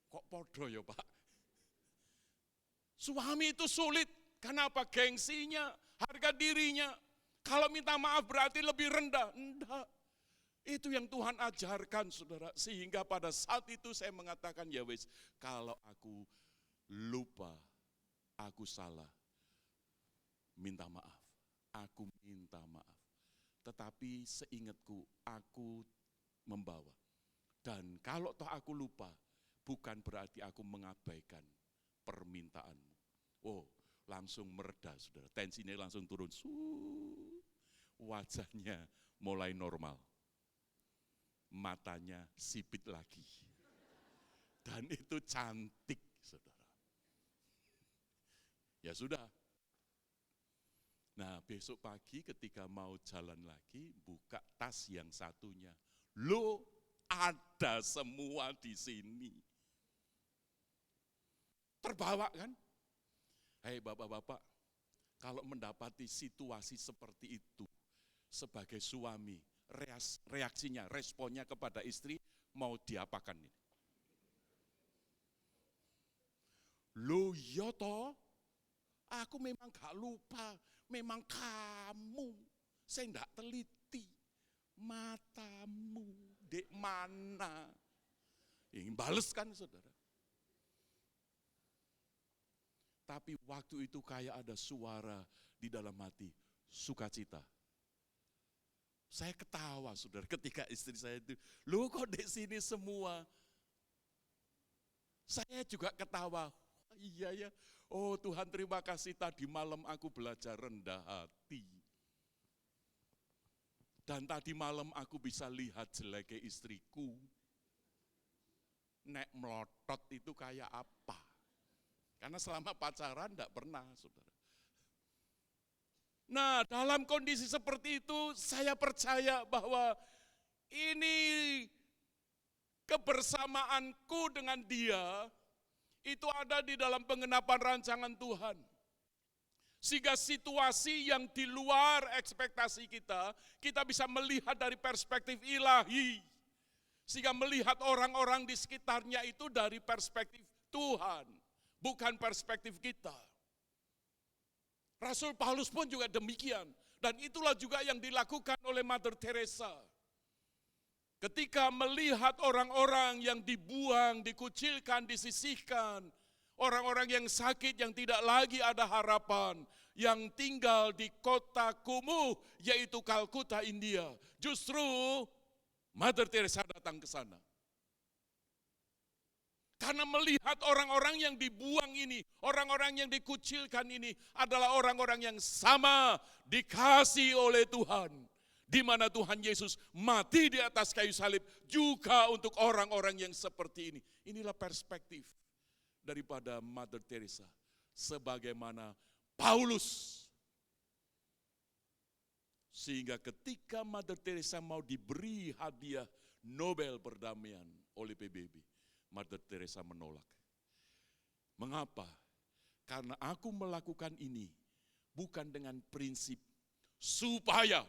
Kok podo ya Pak? Suami itu sulit, kenapa? Gengsinya, harga dirinya. Kalau minta maaf berarti lebih rendah. Enggak. Itu yang Tuhan ajarkan, saudara. Sehingga pada saat itu saya mengatakan, ya wes, kalau aku lupa, aku salah, minta maaf. Aku minta maaf. Tetapi seingatku, aku membawa. Dan kalau toh aku lupa, bukan berarti aku mengabaikan permintaanmu. Oh, langsung mereda, saudara. Tensinya langsung turun. Wajahnya mulai normal. Matanya sipit lagi. Dan itu cantik, saudara. Ya sudah. Nah, besok pagi ketika mau jalan lagi, buka tas yang satunya. Loh, ada semua di sini. Terbawa kan? Hei bapak-bapak, kalau mendapati situasi seperti itu, sebagai suami, reaksinya, responnya kepada istri, mau diapakan ini? Loh ya toh, aku memang gak lupa, memang kamu, saya enggak teliti, matamu, dek mana? Ingin bales kan saudara? Tapi waktu itu kayak ada suara di dalam hati, sukacita. Saya ketawa saudara ketika istri saya itu, lu kok di sini semua? Saya juga ketawa, iya ya, oh Tuhan terima kasih tadi malam aku belajar rendah hati. Dan tadi malam aku bisa lihat jeleknya istriku. Nek melotot itu kayak apa? Karena selama pacaran enggak pernah, saudara. Nah, dalam kondisi seperti itu, saya percaya bahwa ini kebersamaanku dengan dia, itu ada di dalam pengenapan rancangan Tuhan. Sehingga situasi yang di luar ekspektasi kita bisa melihat dari perspektif ilahi. Sehingga melihat orang-orang di sekitarnya itu dari perspektif Tuhan. Bukan perspektif kita. Rasul Paulus pun juga demikian. Dan itulah juga yang dilakukan oleh Mother Teresa. Ketika melihat orang-orang yang dibuang, dikucilkan, disisihkan. Orang-orang yang sakit, yang tidak lagi ada harapan. Yang tinggal di kota kumuh, yaitu Kalkuta, India. Justru Mother Teresa datang ke sana. Karena melihat orang-orang yang dibuang ini, orang-orang yang dikucilkan ini adalah orang-orang yang sama dikasih oleh Tuhan. Di mana Tuhan Yesus mati di atas kayu salib juga untuk orang-orang yang seperti ini. Inilah perspektif daripada Mother Teresa. Sebagaimana Paulus. Sehingga ketika Mother Teresa mau diberi hadiah Nobel perdamaian oleh PBB. Mother Teresa menolak. Mengapa? Karena aku melakukan ini bukan dengan prinsip supaya,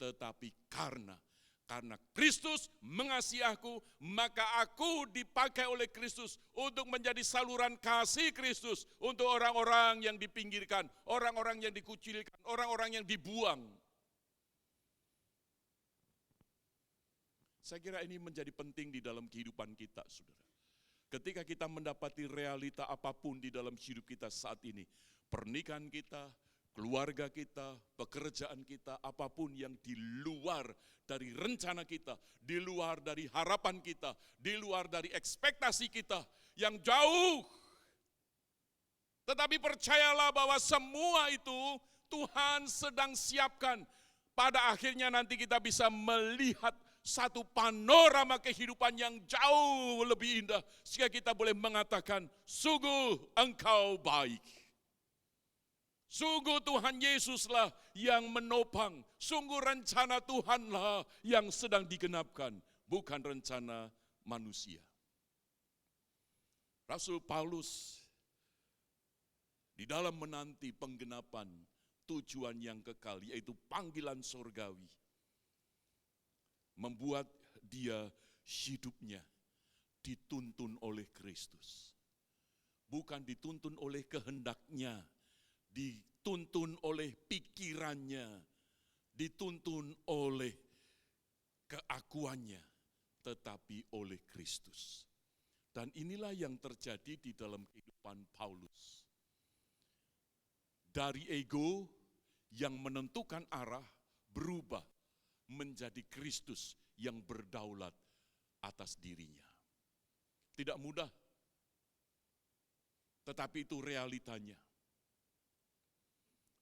tetapi karena Kristus mengasihi aku, maka aku dipakai oleh Kristus untuk menjadi saluran kasih Kristus untuk orang-orang yang dipinggirkan, orang-orang yang dikucilkan, orang-orang yang dibuang. Saya kira ini menjadi penting di dalam kehidupan kita, saudara. Ketika kita mendapati realita apapun di dalam hidup kita saat ini, pernikahan kita, keluarga kita, pekerjaan kita, apapun yang di luar dari rencana kita, di luar dari harapan kita, di luar dari ekspektasi kita yang jauh. Tetapi percayalah bahwa semua itu Tuhan sedang siapkan. Pada akhirnya nanti kita bisa melihat satu panorama kehidupan yang jauh lebih indah. Sehingga kita boleh mengatakan, sungguh engkau baik. Sungguh Tuhan Yesuslah yang menopang. Sungguh rencana Tuhanlah yang sedang digenapkan. Bukan rencana manusia. Rasul Paulus di dalam menanti penggenapan tujuan yang kekal, yaitu panggilan surgawi, membuat dia hidupnya dituntun oleh Kristus. Bukan dituntun oleh kehendaknya, dituntun oleh pikirannya, dituntun oleh keakuannya, tetapi oleh Kristus. Dan inilah yang terjadi di dalam kehidupan Paulus. Dari ego yang menentukan arah berubah menjadi Kristus yang berdaulat atas dirinya. Tidak mudah, tetapi itu realitanya.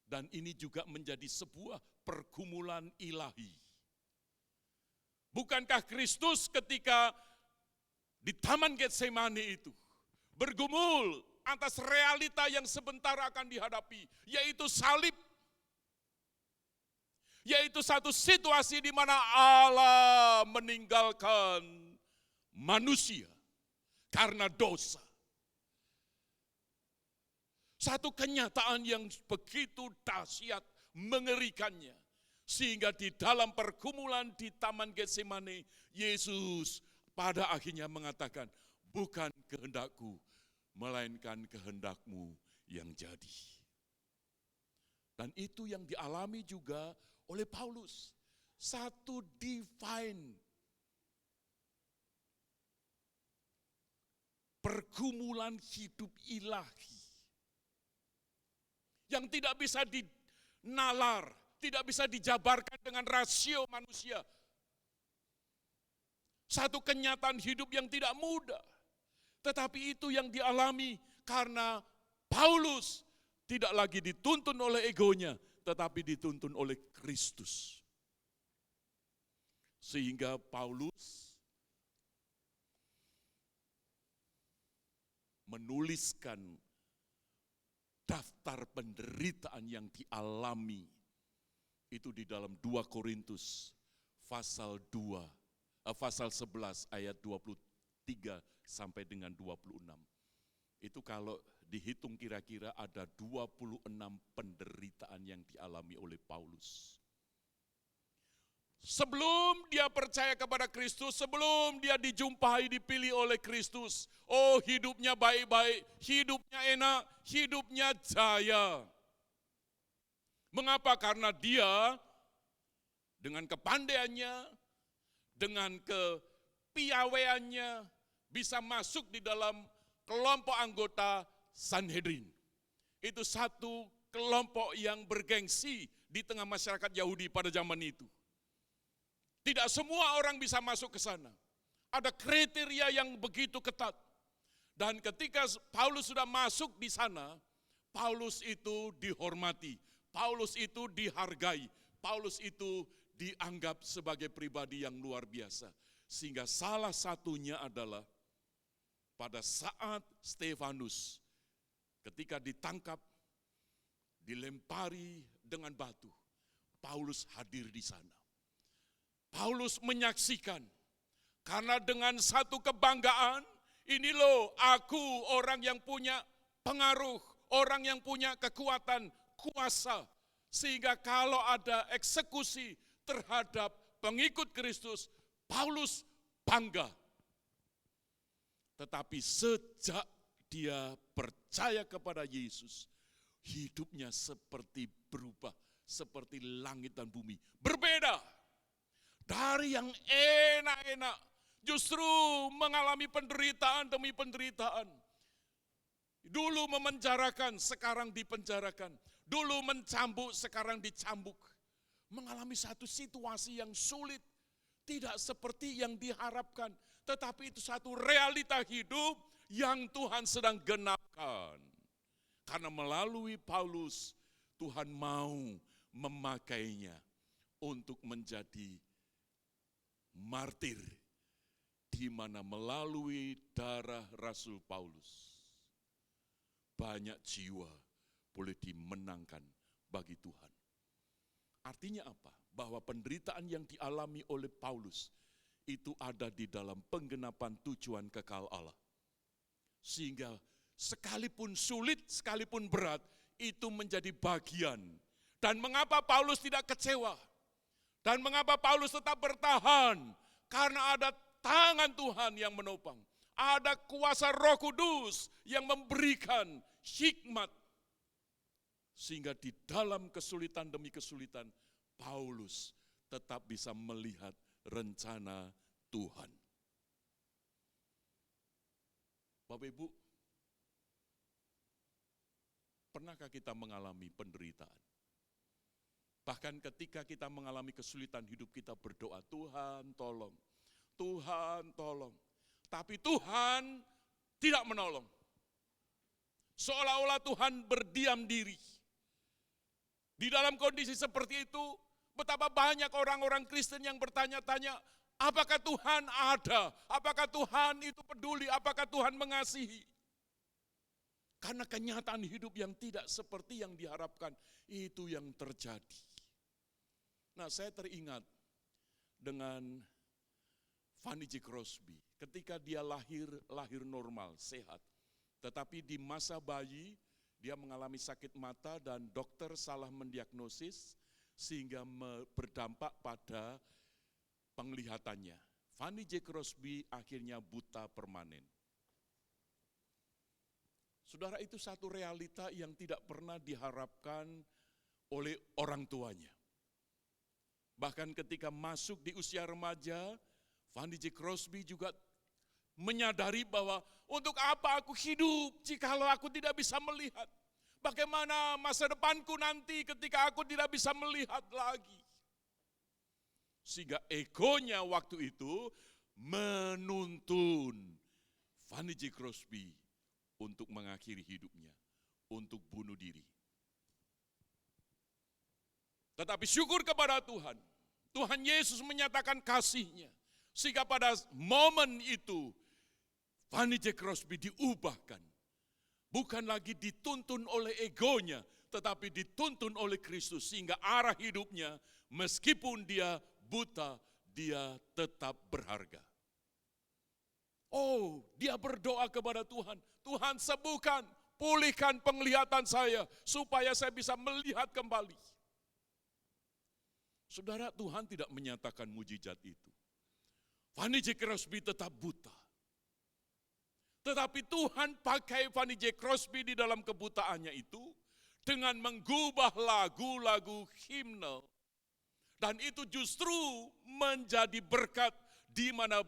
Dan ini juga menjadi sebuah pergumulan ilahi. Bukankah Kristus ketika di Taman Getsemani itu bergumul atas realita yang sebentar akan dihadapi, yaitu salib. Yaitu satu situasi di mana Allah meninggalkan manusia karena dosa. Satu kenyataan yang begitu dahsyat, mengerikannya. Sehingga di dalam pergumulan di Taman Getsemani, Yesus pada akhirnya mengatakan, bukan kehendakku, melainkan kehendakmu yang jadi. Dan itu yang dialami juga oleh Paulus. Satu divine pergumulan hidup ilahi yang tidak bisa dinalar, tidak bisa dijabarkan dengan rasio manusia. Satu kenyataan hidup yang tidak mudah. Tetapi itu yang dialami karena Paulus tidak lagi dituntun oleh egonya, tetapi dituntun oleh Kristus. Sehingga Paulus menuliskan daftar penderitaan yang dialami itu di dalam 2 Korintus pasal 11 ayat 23 sampai dengan 26. Itu kalau dihitung kira-kira ada 26 penderitaan yang dialami oleh Paulus. Sebelum dia percaya kepada Kristus, sebelum dia dijumpai, dipilih oleh Kristus, oh hidupnya baik-baik, hidupnya enak, hidupnya jaya. Mengapa? Karena dia dengan kepandaiannya, dengan kepiawaiannya, bisa masuk di dalam kelompok anggota Sanhedrin. Itu satu kelompok yang bergengsi di tengah masyarakat Yahudi pada zaman itu. Tidak semua orang bisa masuk ke sana. Ada kriteria yang begitu ketat. Dan ketika Paulus sudah masuk di sana, Paulus itu dihormati, Paulus itu dihargai, Paulus itu dianggap sebagai pribadi yang luar biasa. Sehingga salah satunya adalah pada saat Stefanus ketika ditangkap, dilempari dengan batu, Paulus hadir di sana. Paulus menyaksikan, karena dengan satu kebanggaan, ini loh aku orang yang punya pengaruh, orang yang punya kekuatan, kuasa. Sehingga kalau ada eksekusi terhadap pengikut Kristus, Paulus bangga. Tetapi sejak dia percaya kepada Yesus, hidupnya seperti berubah, seperti langit dan bumi. Berbeda dari yang enak-enak, justru mengalami penderitaan demi penderitaan. Dulu memenjarakan, sekarang dipenjarakan. Dulu mencambuk, sekarang dicambuk. Mengalami satu situasi yang sulit. Tidak seperti yang diharapkan. Tetapi itu satu realita hidup yang Tuhan sedang genapkan. Karena melalui Paulus, Tuhan mau memakainya untuk menjadi martir. Di mana melalui darah Rasul Paulus, banyak jiwa boleh dimenangkan bagi Tuhan. Artinya apa? Bahwa penderitaan yang dialami oleh Paulus itu ada di dalam penggenapan tujuan kekal Allah. Sehingga sekalipun sulit, sekalipun berat, itu menjadi bagian. Dan mengapa Paulus tidak kecewa? Dan mengapa Paulus tetap bertahan? Karena ada tangan Tuhan yang menopang. Ada kuasa Roh Kudus yang memberikan hikmat. Sehingga di dalam kesulitan demi kesulitan, Paulus tetap bisa melihat rencana Tuhan. Bapak Ibu, pernahkah kita mengalami penderitaan? Bahkan ketika kita mengalami kesulitan hidup, kita berdoa, Tuhan tolong, Tuhan tolong. Tapi Tuhan tidak menolong. Seolah-olah Tuhan berdiam diri. Di dalam kondisi seperti itu, betapa banyak orang-orang Kristen yang bertanya-tanya, apakah Tuhan ada? Apakah Tuhan itu peduli? Apakah Tuhan mengasihi? Karena kenyataan hidup yang tidak seperti yang diharapkan, itu yang terjadi. Nah, saya teringat dengan Fanny J. Crosby, ketika dia lahir normal, sehat. Tetapi di masa bayi, dia mengalami sakit mata dan dokter salah mendiagnosis sehingga berdampak pada penglihatannya. Fanny J. Crosby akhirnya buta permanen. Saudara, itu satu realita yang tidak pernah diharapkan oleh orang tuanya. Bahkan ketika masuk di usia remaja, Fanny J. Crosby juga menyadari bahwa untuk apa aku hidup jikalau aku tidak bisa melihat. Bagaimana masa depanku nanti ketika aku tidak bisa melihat lagi. Sehingga egonya waktu itu menuntun Fanny J. Crosby untuk mengakhiri hidupnya, untuk bunuh diri. Tetapi syukur kepada Tuhan, Tuhan Yesus menyatakan kasih-Nya. Sehingga pada momen itu, Fanny J. Crosby diubahkan. Bukan lagi dituntun oleh egonya, tetapi dituntun oleh Kristus. Sehingga arah hidupnya, meskipun dia buta, dia tetap berharga. Oh, dia berdoa kepada Tuhan. Tuhan sembuhkan, pulihkan penglihatan saya, supaya saya bisa melihat kembali. Saudara, Tuhan tidak menyatakan mujizat itu. Fanny J. Crosby tetap buta. Tetapi Tuhan pakai Fanny J. Crosby di dalam kebutaannya itu dengan mengubah lagu-lagu himne. Dan itu justru menjadi berkat di mana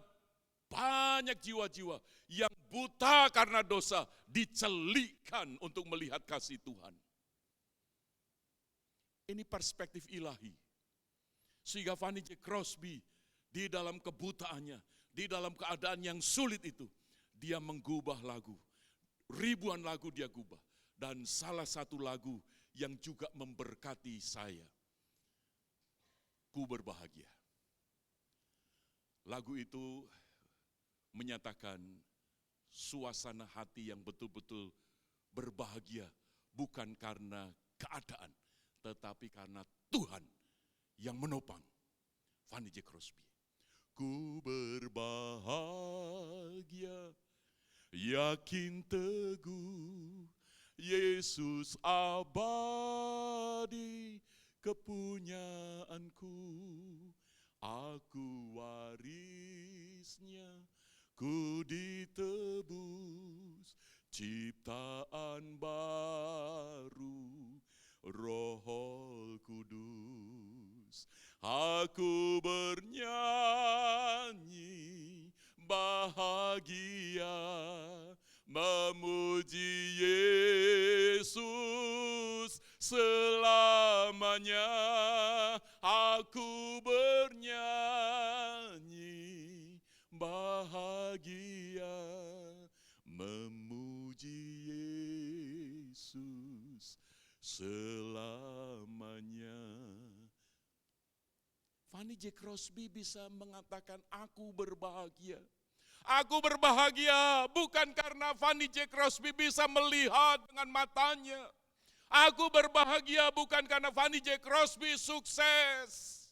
banyak jiwa-jiwa yang buta karena dosa dicelikkan untuk melihat kasih Tuhan. Ini perspektif ilahi. Sehingga Fanny J. Crosby di dalam kebutaannya, di dalam keadaan yang sulit itu, dia mengubah lagu. Ribuan lagu dia gubah. Dan salah satu lagu yang juga memberkati saya, Ku Berbahagia. Lagu itu menyatakan suasana hati yang betul-betul berbahagia. Bukan karena keadaan, tetapi karena Tuhan yang menopang Fanny J. Crosby. Ku berbahagia, yakin teguh, Yesus abadi kepunyaanku. Aku warisnya, ku ditebus, ciptaan baru, Roh Kudus. Aku bernyanyi Selamanya aku bernyanyi bahagia memuji Yesus selamanya. Fanny J. Crosby bisa mengatakan aku berbahagia. Aku berbahagia bukan karena Fanny J. Crosby bisa melihat dengan matanya. Aku berbahagia bukan karena Fanny J. Crosby sukses.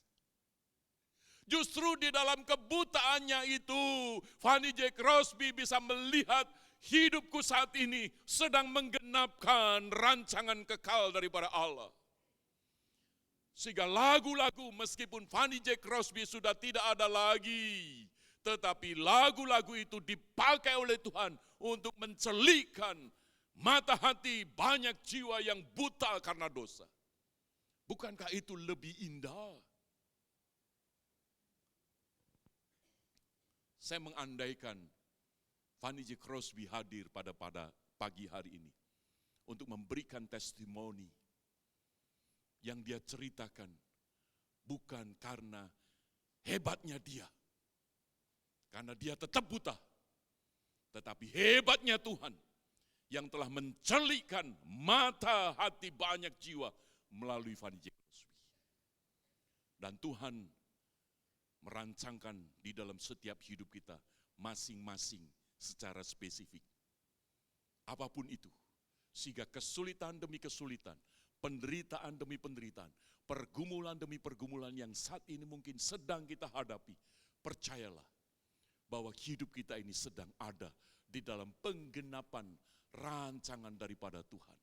Justru di dalam kebutaannya itu, Fanny J. Crosby bisa melihat hidupku saat ini sedang menggenapkan rancangan kekal daripada Allah. Sehingga lagu-lagu meskipun Fanny J. Crosby sudah tidak ada lagi, tetapi lagu-lagu itu dipakai oleh Tuhan untuk mencelikkan mata hati banyak jiwa yang buta karena dosa. Bukankah itu lebih indah? Saya mengandaikan Fanny J. Crosby hadir pada pagi hari ini untuk memberikan testimoni yang dia ceritakan bukan karena hebatnya dia, karena dia tetap buta, tetapi hebatnya Tuhan yang telah mencelikkan mata hati banyak jiwa melalui Fanny J. Crosby. Dan Tuhan merancangkan di dalam setiap hidup kita masing-masing secara spesifik. Apapun itu, sehingga kesulitan demi kesulitan, penderitaan demi penderitaan, pergumulan demi pergumulan yang saat ini mungkin sedang kita hadapi, percayalah bahwa hidup kita ini sedang ada di dalam penggenapan rancangan daripada Tuhan.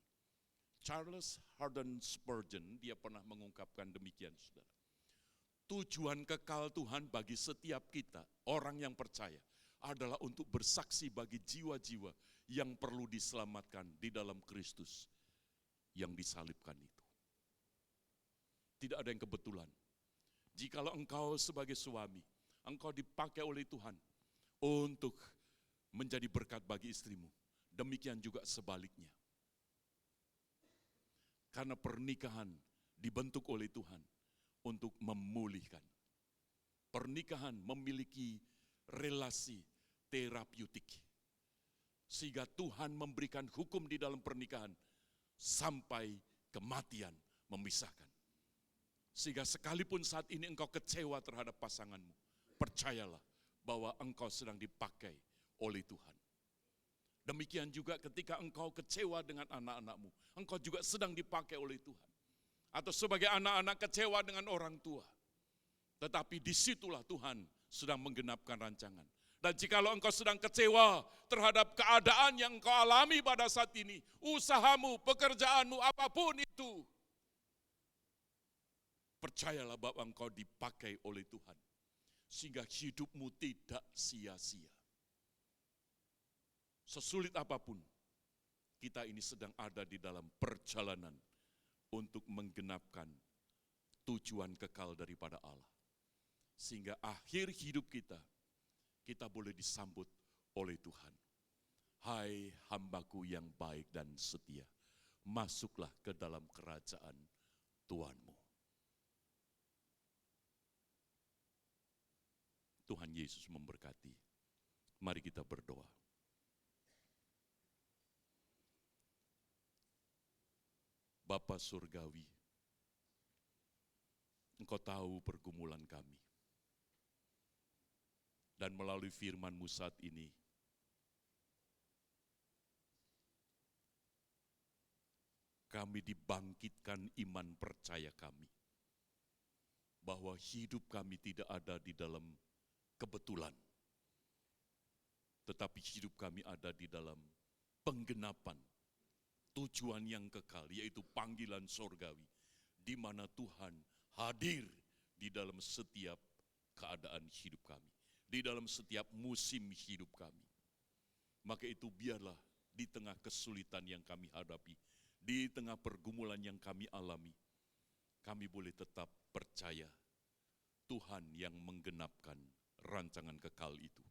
Charles Haddon Spurgeon, dia pernah mengungkapkan demikian, saudara. Tujuan kekal Tuhan bagi setiap kita, orang yang percaya, adalah untuk bersaksi bagi jiwa-jiwa yang perlu diselamatkan di dalam Kristus yang disalibkan itu. Tidak ada yang kebetulan. Jikalau engkau sebagai suami, engkau dipakai oleh Tuhan untuk menjadi berkat bagi istrimu. Demikian juga sebaliknya. Karena pernikahan dibentuk oleh Tuhan untuk memulihkan. Pernikahan memiliki relasi terapeutik. Sehingga Tuhan memberikan hukum di dalam pernikahan sampai kematian memisahkan. Sehingga sekalipun saat ini engkau kecewa terhadap pasanganmu, percayalah bahwa engkau sedang dipakai oleh Tuhan. Demikian juga ketika engkau kecewa dengan anak-anakmu, engkau juga sedang dipakai oleh Tuhan. Atau sebagai anak-anak kecewa dengan orang tua. Tetapi disitulah Tuhan sedang menggenapkan rancangan. Dan jikalau engkau sedang kecewa terhadap keadaan yang engkau alami pada saat ini, usahamu, pekerjaanmu, apapun itu, percayalah bahwa engkau dipakai oleh Tuhan. Sehingga hidupmu tidak sia-sia. Sesulit apapun, kita ini sedang ada di dalam perjalanan untuk menggenapkan tujuan kekal daripada Allah. Sehingga akhir hidup kita boleh disambut oleh Tuhan. Hai hambaku yang baik dan setia, masuklah ke dalam kerajaan Tuhanmu. Tuhan Yesus memberkati. Mari kita berdoa. Bapa Surgawi, Engkau tahu pergumulan kami. Dan melalui firman-Mu saat ini, kami dibangkitkan iman percaya kami. Bahwa hidup kami tidak ada di dalam kebetulan. Tetapi hidup kami ada di dalam penggenapan tujuan yang kekal, yaitu panggilan sorgawi. Di mana Tuhan hadir di dalam setiap keadaan hidup kami. Di dalam setiap musim hidup kami. Maka itu biarlah di tengah kesulitan yang kami hadapi, di tengah pergumulan yang kami alami, kami boleh tetap percaya Tuhan yang menggenapkan rancangan kekal itu.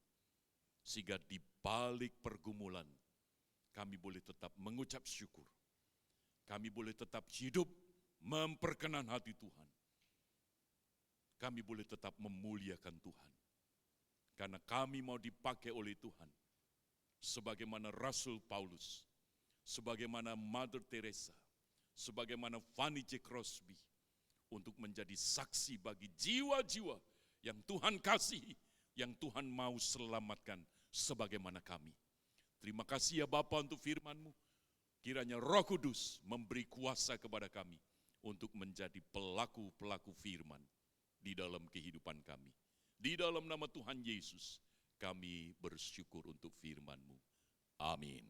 Sehingga di balik pergumulan, kami boleh tetap mengucap syukur. Kami boleh tetap hidup memperkenan hati Tuhan, kami boleh tetap memuliakan Tuhan. Karena kami mau dipakai oleh Tuhan. Sebagaimana Rasul Paulus, sebagaimana Mother Teresa, sebagaimana Fanny J. Crosby, untuk menjadi saksi bagi jiwa-jiwa yang Tuhan kasihi, yang Tuhan mau selamatkan sebagaimana kami. Terima kasih ya Bapa untuk firman-Mu. Kiranya Roh Kudus memberi kuasa kepada kami untuk menjadi pelaku-pelaku firman di dalam kehidupan kami. Di dalam nama Tuhan Yesus, kami bersyukur untuk firman-Mu. Amin.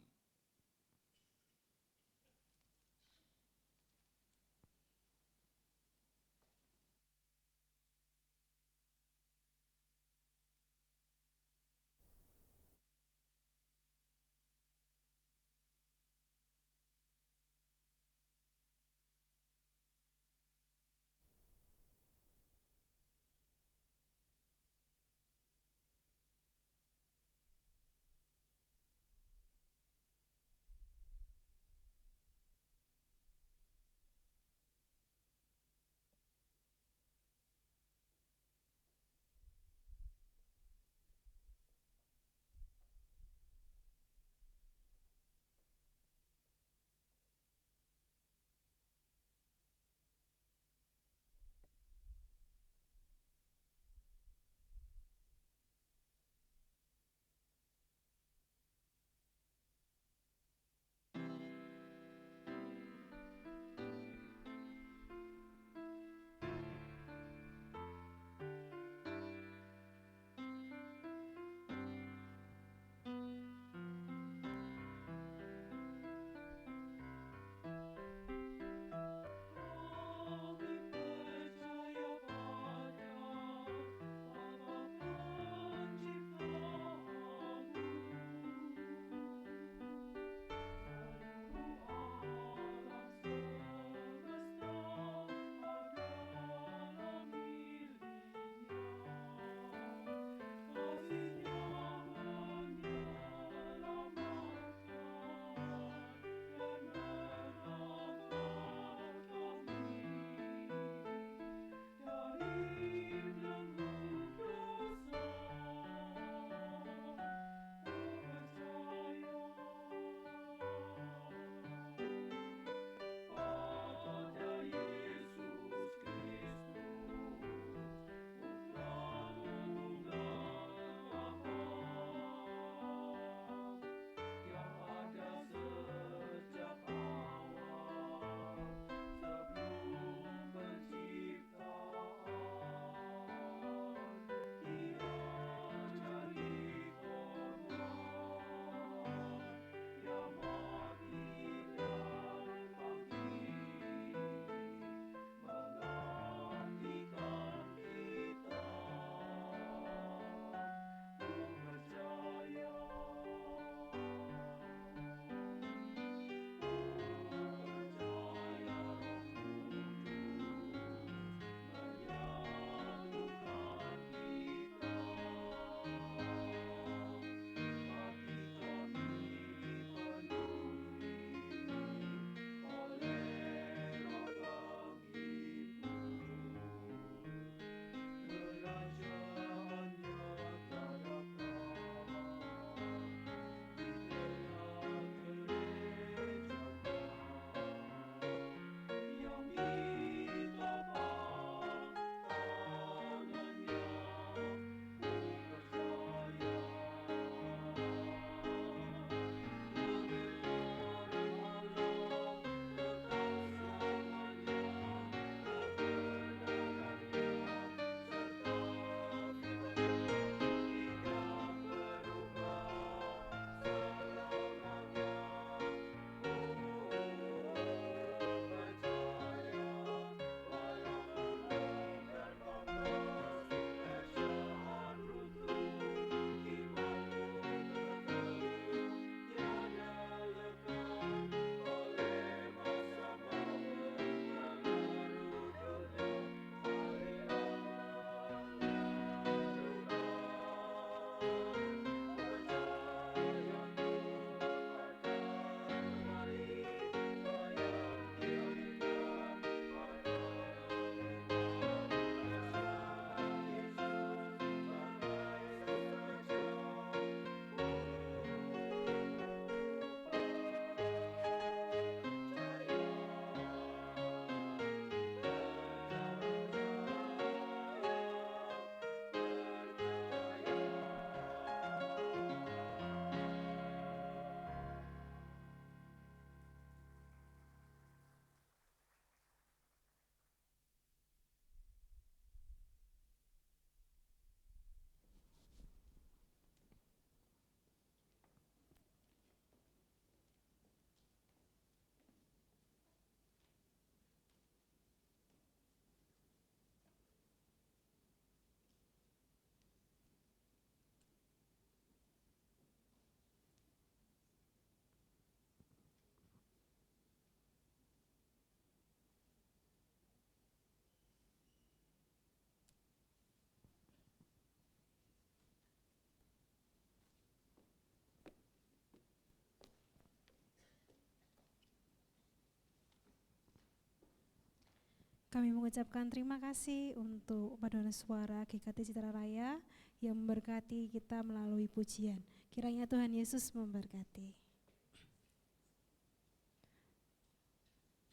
Kami mengucapkan terima kasih untuk paduan suara GKT Citra Raya yang memberkati kita melalui pujian. Kiranya Tuhan Yesus memberkati.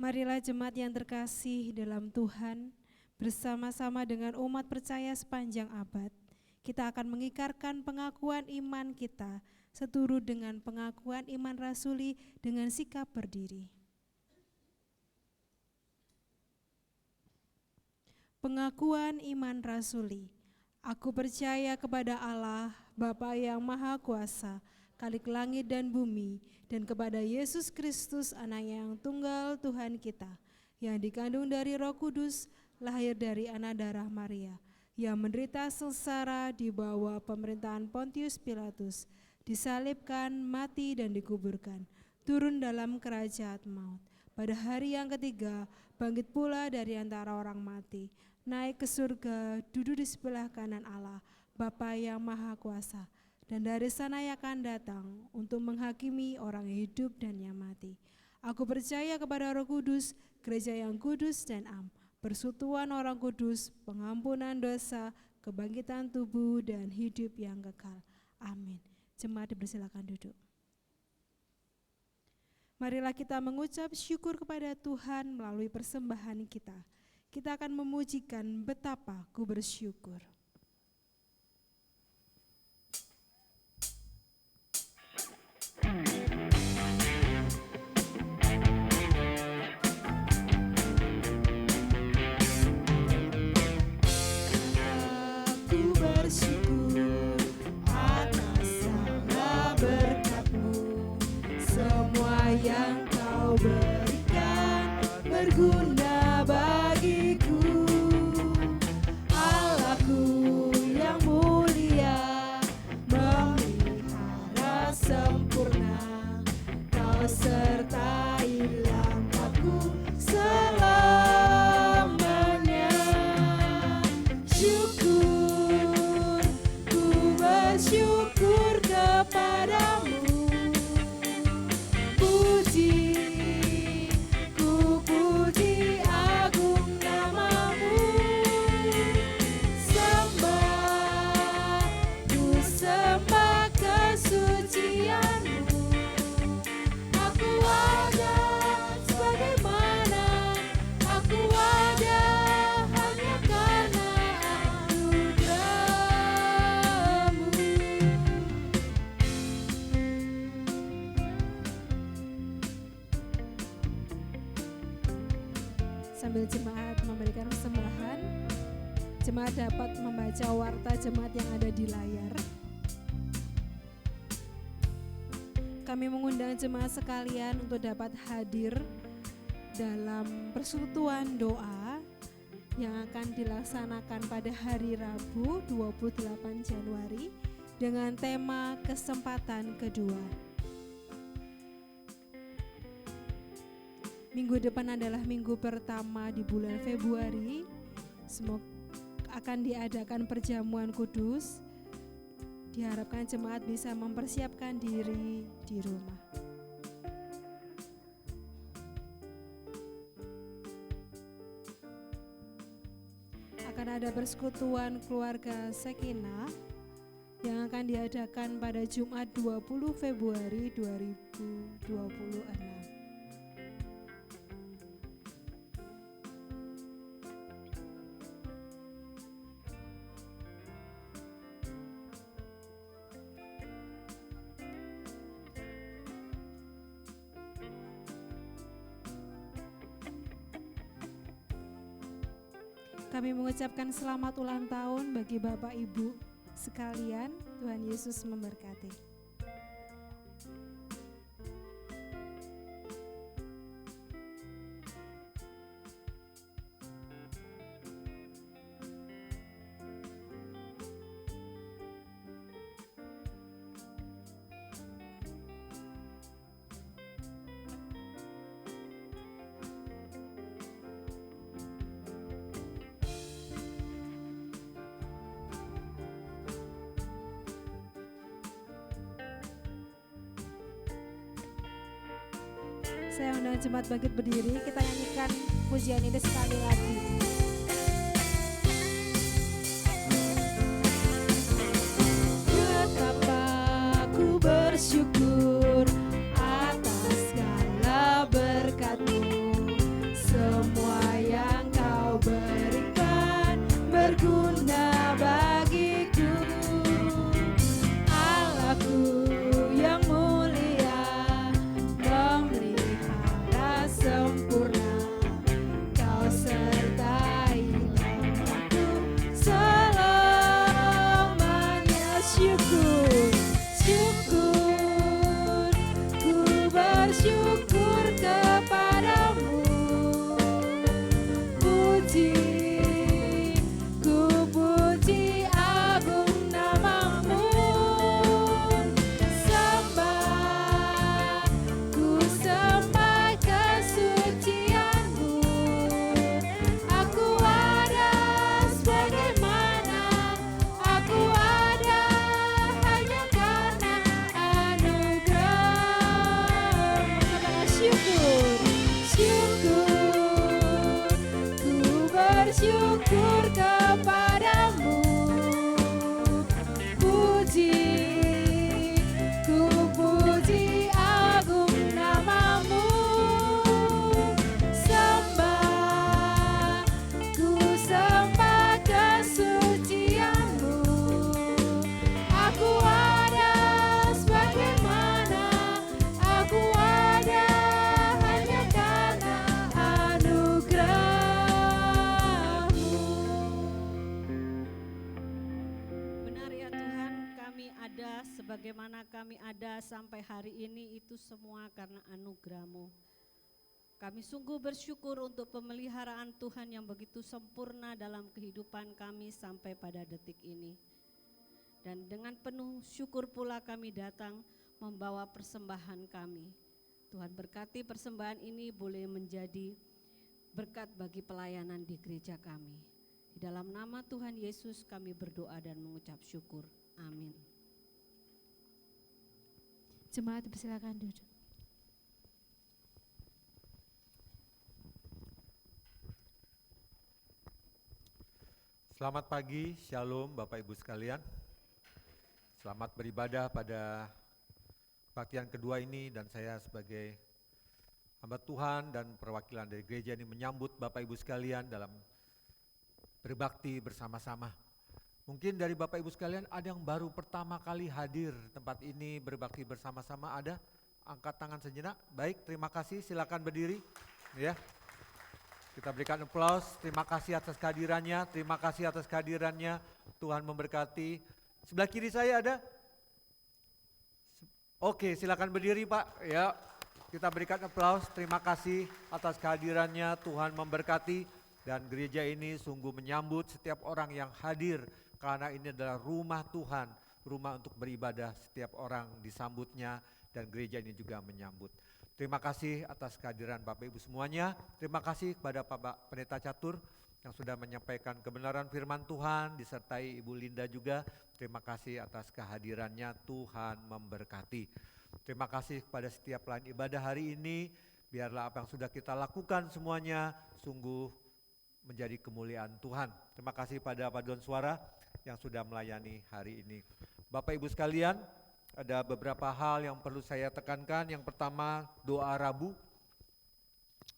Marilah jemaat yang terkasih dalam Tuhan, bersama-sama dengan umat percaya sepanjang abad, kita akan mengikarkan pengakuan iman kita seturut dengan pengakuan iman rasuli dengan sikap berdiri. Pengakuan iman rasuli. Aku percaya kepada Allah, Bapa yang Maha Kuasa, Khalik langit dan bumi, dan kepada Yesus Kristus, Anak yang tunggal Tuhan kita, yang dikandung dari Roh Kudus, lahir dari anak darah Maria, yang menderita sengsara di bawah pemerintahan Pontius Pilatus, disalibkan, mati dan dikuburkan, turun dalam kerajaan maut. Pada hari yang ketiga, bangkit pula dari antara orang mati, naik ke surga, duduk di sebelah kanan Allah, Bapa yang Maha Kuasa, dan dari sana ia akan datang untuk menghakimi orang yang hidup dan yang mati. Aku percaya kepada Roh Kudus, gereja yang kudus dan am, persekutuan orang kudus, pengampunan dosa, kebangkitan tubuh dan hidup yang kekal. Amin. Jemaat dipersilakan duduk. Marilah kita mengucap syukur kepada Tuhan melalui persembahan kita. Kita akan memujikan betapa ku bersyukur. Aku bersyukur atas segala berkat-Mu, semua yang Kau berikan berguna bagiku. Allahku yang mulia, memelihara sempurna, Kau sertai langkahku selamanya. Syukur, ku bersyukur kepadamu. Puji, ku puji agung namamu. Sembah, ku sembah kesucianmu. Aku ada sebagaimana aku ada hanya karena anugerah-Mu. Sambil jemaat memberikan persembahan, jemaat dapat membaca warta jemaat yang ada di layar. Kami mengundang jemaat sekalian untuk dapat hadir dalam persekutuan doa yang akan dilaksanakan pada hari Rabu 28 Januari dengan tema kesempatan kedua. Minggu depan adalah minggu pertama di bulan Februari. Semoga akan diadakan perjamuan kudus. Diharapkan jemaat bisa mempersiapkan diri di rumah. Akan ada persekutuan keluarga Sekinah yang akan diadakan pada Jumat 20 Februari 2026. Kami mengucapkan selamat ulang tahun bagi Bapak Ibu sekalian. Tuhan Yesus memberkati. Saya undang jemaat bangkit berdiri, kita nyanyikan pujian ini sekali lagi. Betapa ku bersyukur atas segala berkat-Mu, semua yang Kau berikan berguna bagiku. Allahku yang mulia, memelihara sempurna, Kau sertai langkahku selamanya. Syukur, syukur, ku bersyukur kepadamu. Puji, ku puji agung namamu. Sembah, ku sembah kesucianmu. Aku ada sebagaimana aku ada hanya karena anugerah. Syukur, syukur, ku bersyukur kepadamu. Puji, ku puji agung namamu. Sembah, ku sembah kesucianmu. Aku ada sebagaimana aku ada hanya karena anugerah-Mu. Benar ya Tuhan, kami ada sebagaimana kami ada sampai hari ini itu semua karena anugerah-Mu. Kami sungguh bersyukur untuk pemeliharaan Tuhan yang begitu sempurna dalam kehidupan kami sampai pada detik ini. Dan dengan penuh syukur pula kami datang membawa persembahan kami. Tuhan berkati persembahan ini boleh menjadi berkat bagi pelayanan di gereja kami. Di dalam nama Tuhan Yesus kami berdoa dan mengucap syukur. Amin. Jemaat silakan duduk. Selamat pagi, Shalom Bapak Ibu sekalian. Selamat beribadah pada kebaktian kedua ini, dan saya sebagai hamba Tuhan dan perwakilan dari gereja ini menyambut Bapak Ibu sekalian dalam berbakti bersama-sama. Mungkin dari Bapak Ibu sekalian ada yang baru pertama kali hadir tempat ini berbakti bersama-sama, ada? Angkat tangan sejenak. Baik, terima kasih, silakan berdiri. Ya. Kita berikan aplaus, terima kasih atas kehadirannya, terima kasih atas kehadirannya, Tuhan memberkati. Sebelah kiri saya ada? Oke, silakan berdiri Pak. Ya, kita berikan aplaus, terima kasih atas kehadirannya, Tuhan memberkati. Dan gereja ini sungguh menyambut setiap orang yang hadir, karena ini adalah rumah Tuhan, rumah untuk beribadah, setiap orang disambutnya, dan gereja ini juga menyambut. Terima kasih atas kehadiran Bapak Ibu semuanya. Terima kasih kepada Pak Pendeta Catur yang sudah menyampaikan kebenaran firman Tuhan, disertai Ibu Linda juga. Terima kasih atas kehadirannya, Tuhan memberkati. Terima kasih kepada setiap pelayan ibadah hari ini. Biarlah apa yang sudah kita lakukan semuanya sungguh menjadi kemuliaan Tuhan. Terima kasih pada paduan suara yang sudah melayani hari ini. Bapak Ibu sekalian, ada beberapa hal yang perlu saya tekankan. Yang pertama, doa Rabu.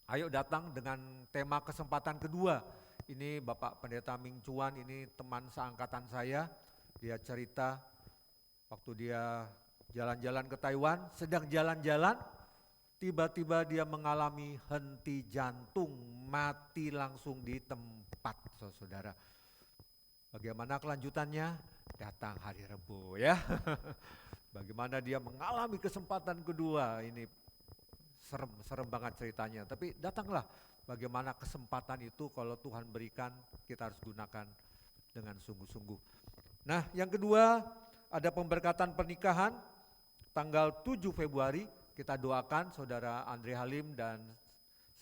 Ayo datang dengan tema kesempatan kedua. Ini Bapak Pendeta Ming Chuan, ini teman seangkatan saya. Dia cerita waktu dia jalan-jalan ke Taiwan, sedang jalan-jalan, tiba-tiba dia mengalami henti jantung, mati langsung di tempat, saudara. Bagaimana kelanjutannya? Datang hari Rabu ya. Bagaimana dia mengalami kesempatan kedua, ini serem banget ceritanya. Tapi datanglah, bagaimana kesempatan itu kalau Tuhan berikan, kita harus gunakan dengan sungguh-sungguh. Nah, yang kedua ada pemberkatan pernikahan tanggal 7 Februari. Kita doakan saudara Andre Halim dan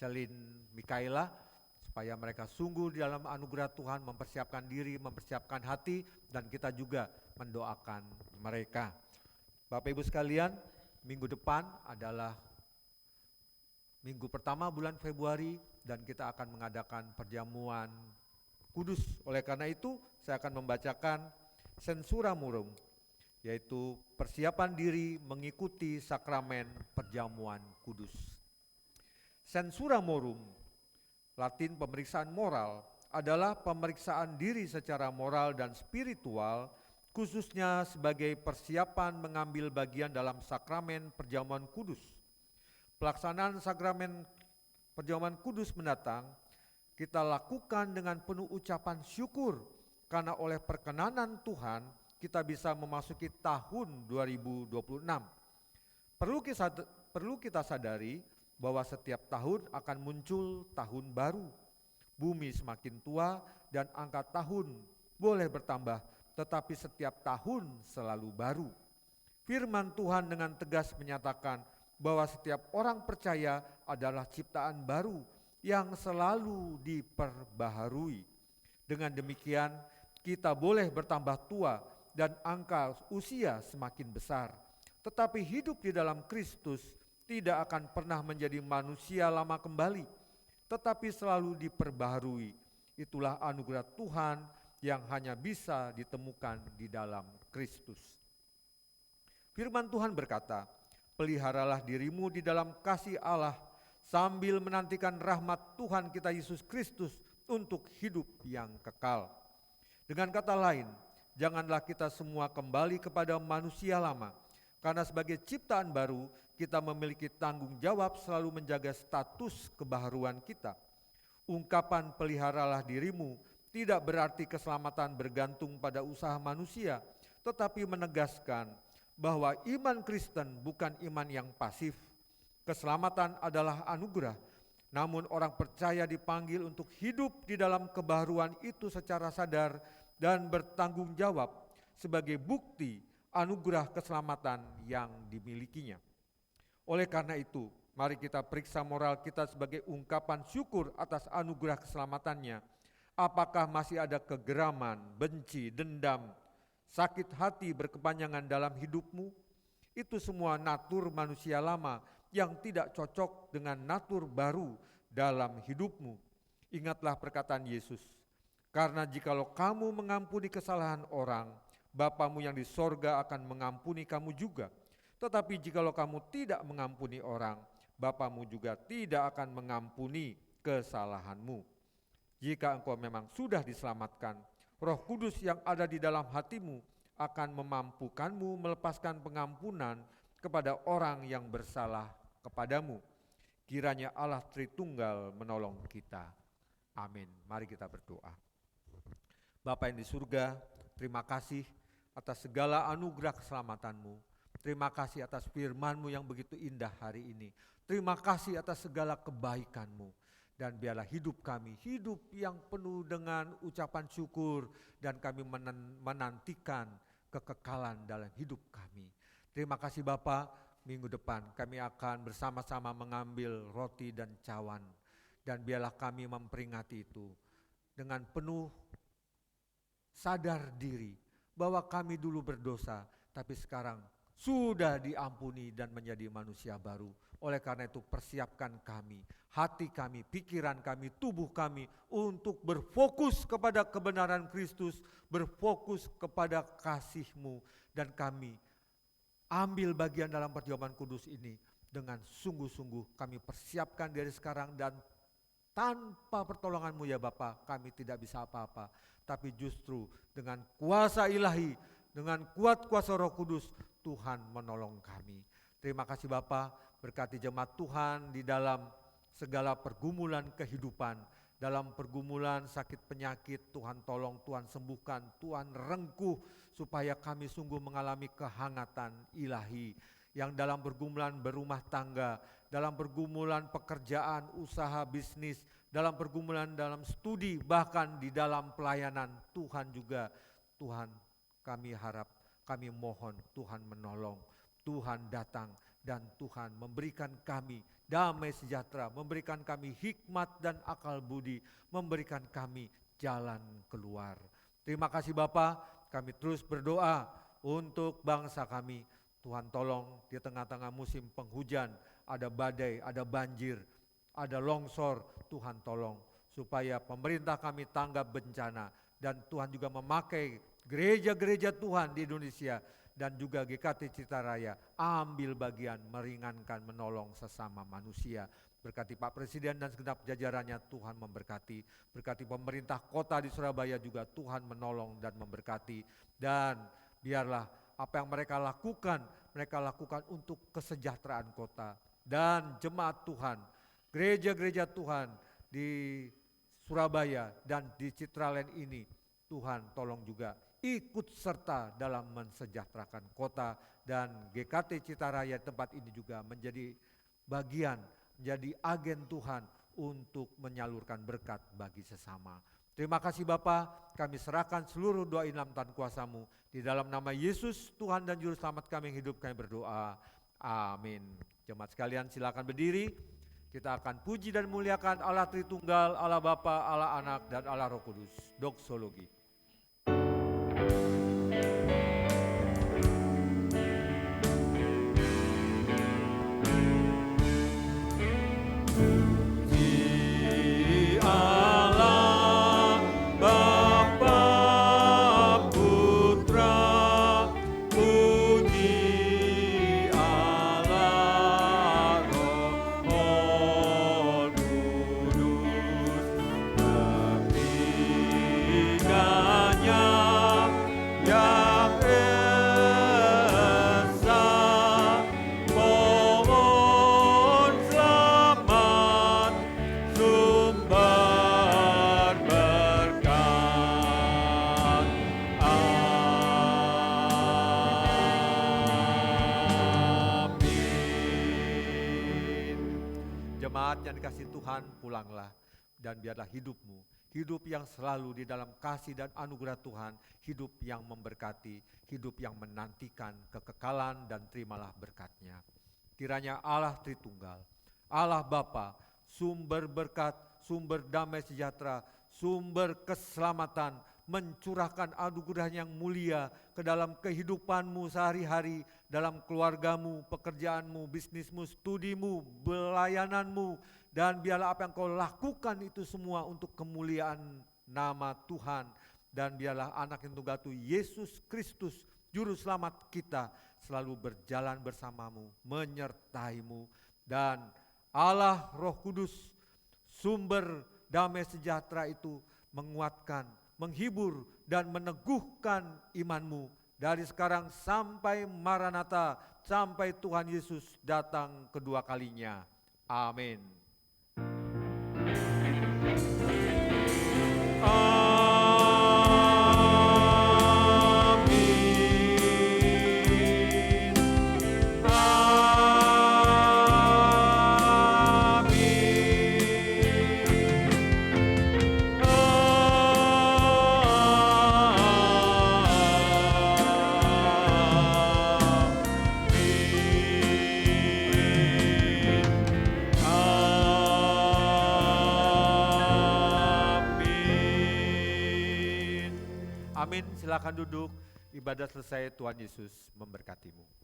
Selin Mikaela supaya mereka sungguh di dalam anugerah Tuhan, mempersiapkan diri, mempersiapkan hati, dan kita juga mendoakan mereka. Bapak Ibu sekalian, minggu depan adalah minggu pertama bulan Februari, dan kita akan mengadakan perjamuan kudus. Oleh karena itu saya akan membacakan Sensura Morum, yaitu persiapan diri mengikuti sakramen perjamuan kudus. Sensura Morum, Latin pemeriksaan moral, adalah pemeriksaan diri secara moral dan spiritual, khususnya sebagai persiapan mengambil bagian dalam sakramen perjamuan kudus. Pelaksanaan sakramen perjamuan kudus mendatang kita lakukan dengan penuh ucapan syukur karena oleh perkenanan Tuhan kita bisa memasuki tahun 2026. Perlu kita sadari bahwa setiap tahun akan muncul tahun baru. Bumi semakin tua dan angka tahun boleh bertambah, tetapi setiap tahun selalu baru. Firman Tuhan dengan tegas menyatakan bahwa setiap orang percaya adalah ciptaan baru yang selalu diperbaharui. Dengan demikian, kita boleh bertambah tua dan angka usia semakin besar. Tetapi hidup di dalam Kristus tidak akan pernah menjadi manusia lama kembali, tetapi selalu diperbaharui. Itulah anugerah Tuhan yang hanya bisa ditemukan di dalam Kristus. Firman Tuhan berkata, peliharalah dirimu di dalam kasih Allah sambil menantikan rahmat Tuhan kita Yesus Kristus untuk hidup yang kekal. Dengan kata lain, janganlah kita semua kembali kepada manusia lama, karena sebagai ciptaan baru kita memiliki tanggung jawab selalu menjaga status kebaharuan kita. Ungkapan peliharalah dirimu tidak berarti keselamatan bergantung pada usaha manusia, tetapi menegaskan bahwa iman Kristen bukan iman yang pasif. Keselamatan adalah anugerah, namun orang percaya dipanggil untuk hidup di dalam kebaharuan itu secara sadar dan bertanggung jawab sebagai bukti anugerah keselamatan yang dimilikinya. Oleh karena itu, mari kita periksa moral kita sebagai ungkapan syukur atas anugerah keselamatannya. Apakah masih ada kegeraman, benci, dendam, sakit hati berkepanjangan dalam hidupmu? Itu semua natur manusia lama yang tidak cocok dengan natur baru dalam hidupmu. Ingatlah perkataan Yesus, karena jikalau kamu mengampuni kesalahan orang, Bapamu yang di sorga akan mengampuni kamu juga. Tetapi jikalau kamu tidak mengampuni orang, Bapamu juga tidak akan mengampuni kesalahanmu. Jika engkau memang sudah diselamatkan, Roh Kudus yang ada di dalam hatimu akan memampukanmu melepaskan pengampunan kepada orang yang bersalah kepadamu. Kiranya Allah Tritunggal menolong kita. Amin. Mari kita berdoa. Bapa yang di surga, terima kasih atas segala anugerah keselamatanmu. Terima kasih atas firman-Mu yang begitu indah hari ini. Terima kasih atas segala kebaikan-Mu. Dan biarlah hidup kami, hidup yang penuh dengan ucapan syukur, dan kami menantikan kekekalan dalam hidup kami. Terima kasih Bapa, minggu depan kami akan bersama-sama mengambil roti dan cawan. Dan biarlah kami memperingati itu dengan penuh sadar diri bahwa kami dulu berdosa, tapi sekarang sudah diampuni dan menjadi manusia baru. Oleh karena itu persiapkan kami, hati kami, pikiran kami, tubuh kami untuk berfokus kepada kebenaran Kristus, berfokus kepada kasih-Mu, dan kami ambil bagian dalam perjamuan kudus ini dengan sungguh-sungguh. Kami persiapkan dari sekarang, dan tanpa pertolongan-Mu ya Bapa, kami tidak bisa apa-apa. Tapi justru dengan kuasa ilahi, dengan kuat kuasa Roh Kudus, Tuhan menolong kami. Terima kasih Bapa, berkati jemaat Tuhan di dalam segala pergumulan kehidupan, dalam pergumulan sakit penyakit. Tuhan tolong, Tuhan sembuhkan, Tuhan rengkuh supaya kami sungguh mengalami kehangatan ilahi. Yang dalam pergumulan berumah tangga, dalam pergumulan pekerjaan, usaha, bisnis, dalam pergumulan dalam studi, bahkan di dalam pelayanan, Tuhan juga, Tuhan kami harap, kami mohon Tuhan menolong, Tuhan datang, dan Tuhan memberikan kami damai sejahtera, memberikan kami hikmat dan akal budi, memberikan kami jalan keluar. Terima kasih Bapa, kami terus berdoa untuk bangsa kami. Tuhan tolong di tengah-tengah musim penghujan, ada badai, ada banjir. ada longsor, Tuhan tolong supaya pemerintah kami tanggap bencana, dan Tuhan juga memakai gereja-gereja Tuhan di Indonesia dan juga GKT Citaraya ambil bagian meringankan, menolong sesama manusia. Berkati Pak Presiden dan segenap jajarannya, Tuhan memberkati. Berkati pemerintah kota di Surabaya juga, Tuhan menolong dan memberkati. Dan biarlah apa yang mereka lakukan untuk kesejahteraan kota. Dan jemaat Tuhan, gereja-gereja Tuhan di Surabaya dan di Citraland ini, Tuhan tolong juga ikut serta dalam mensejahterakan kota, dan GKT Citaraya tempat ini juga menjadi bagian, menjadi agen Tuhan untuk menyalurkan berkat bagi sesama. Terima kasih Bapa, kami serahkan seluruh doa dalam tangan kuasa-Mu. Di dalam nama Yesus, Tuhan dan Juru Selamat kami yang hidup, kami berdoa. Amin. Jemaat sekalian silakan berdiri. Kita akan puji dan muliakan Allah Tritunggal, Allah Bapa, Allah Anak, dan Allah Roh Kudus. Doksologi. Jemaat yang dikasihi Tuhan, pulanglah dan biarlah hidupmu, hidup yang selalu di dalam kasih dan anugerah Tuhan, hidup yang memberkati, hidup yang menantikan kekekalan, dan terimalah berkat-Nya. Kiranya Allah Tritunggal, Allah Bapa, sumber berkat, sumber damai sejahtera, sumber keselamatan, mencurahkan anugerah yang mulia ke dalam kehidupanmu sehari-hari, dalam keluargamu, pekerjaanmu, bisnismu, studimu, pelayananmu, dan biarlah apa yang kau lakukan itu semua untuk kemuliaan nama Tuhan, dan biarlah anak yang tunggal itu Yesus Kristus, Juru Selamat kita, selalu berjalan bersamamu, menyertaimu, dan Allah Roh Kudus, sumber damai sejahtera itu menguatkan, menghibur, dan meneguhkan imanmu dari sekarang sampai Maranatha, sampai Tuhan Yesus datang kedua kalinya. Amin. Amin, silakan duduk. Ibadah selesai, Tuhan Yesus memberkatimu.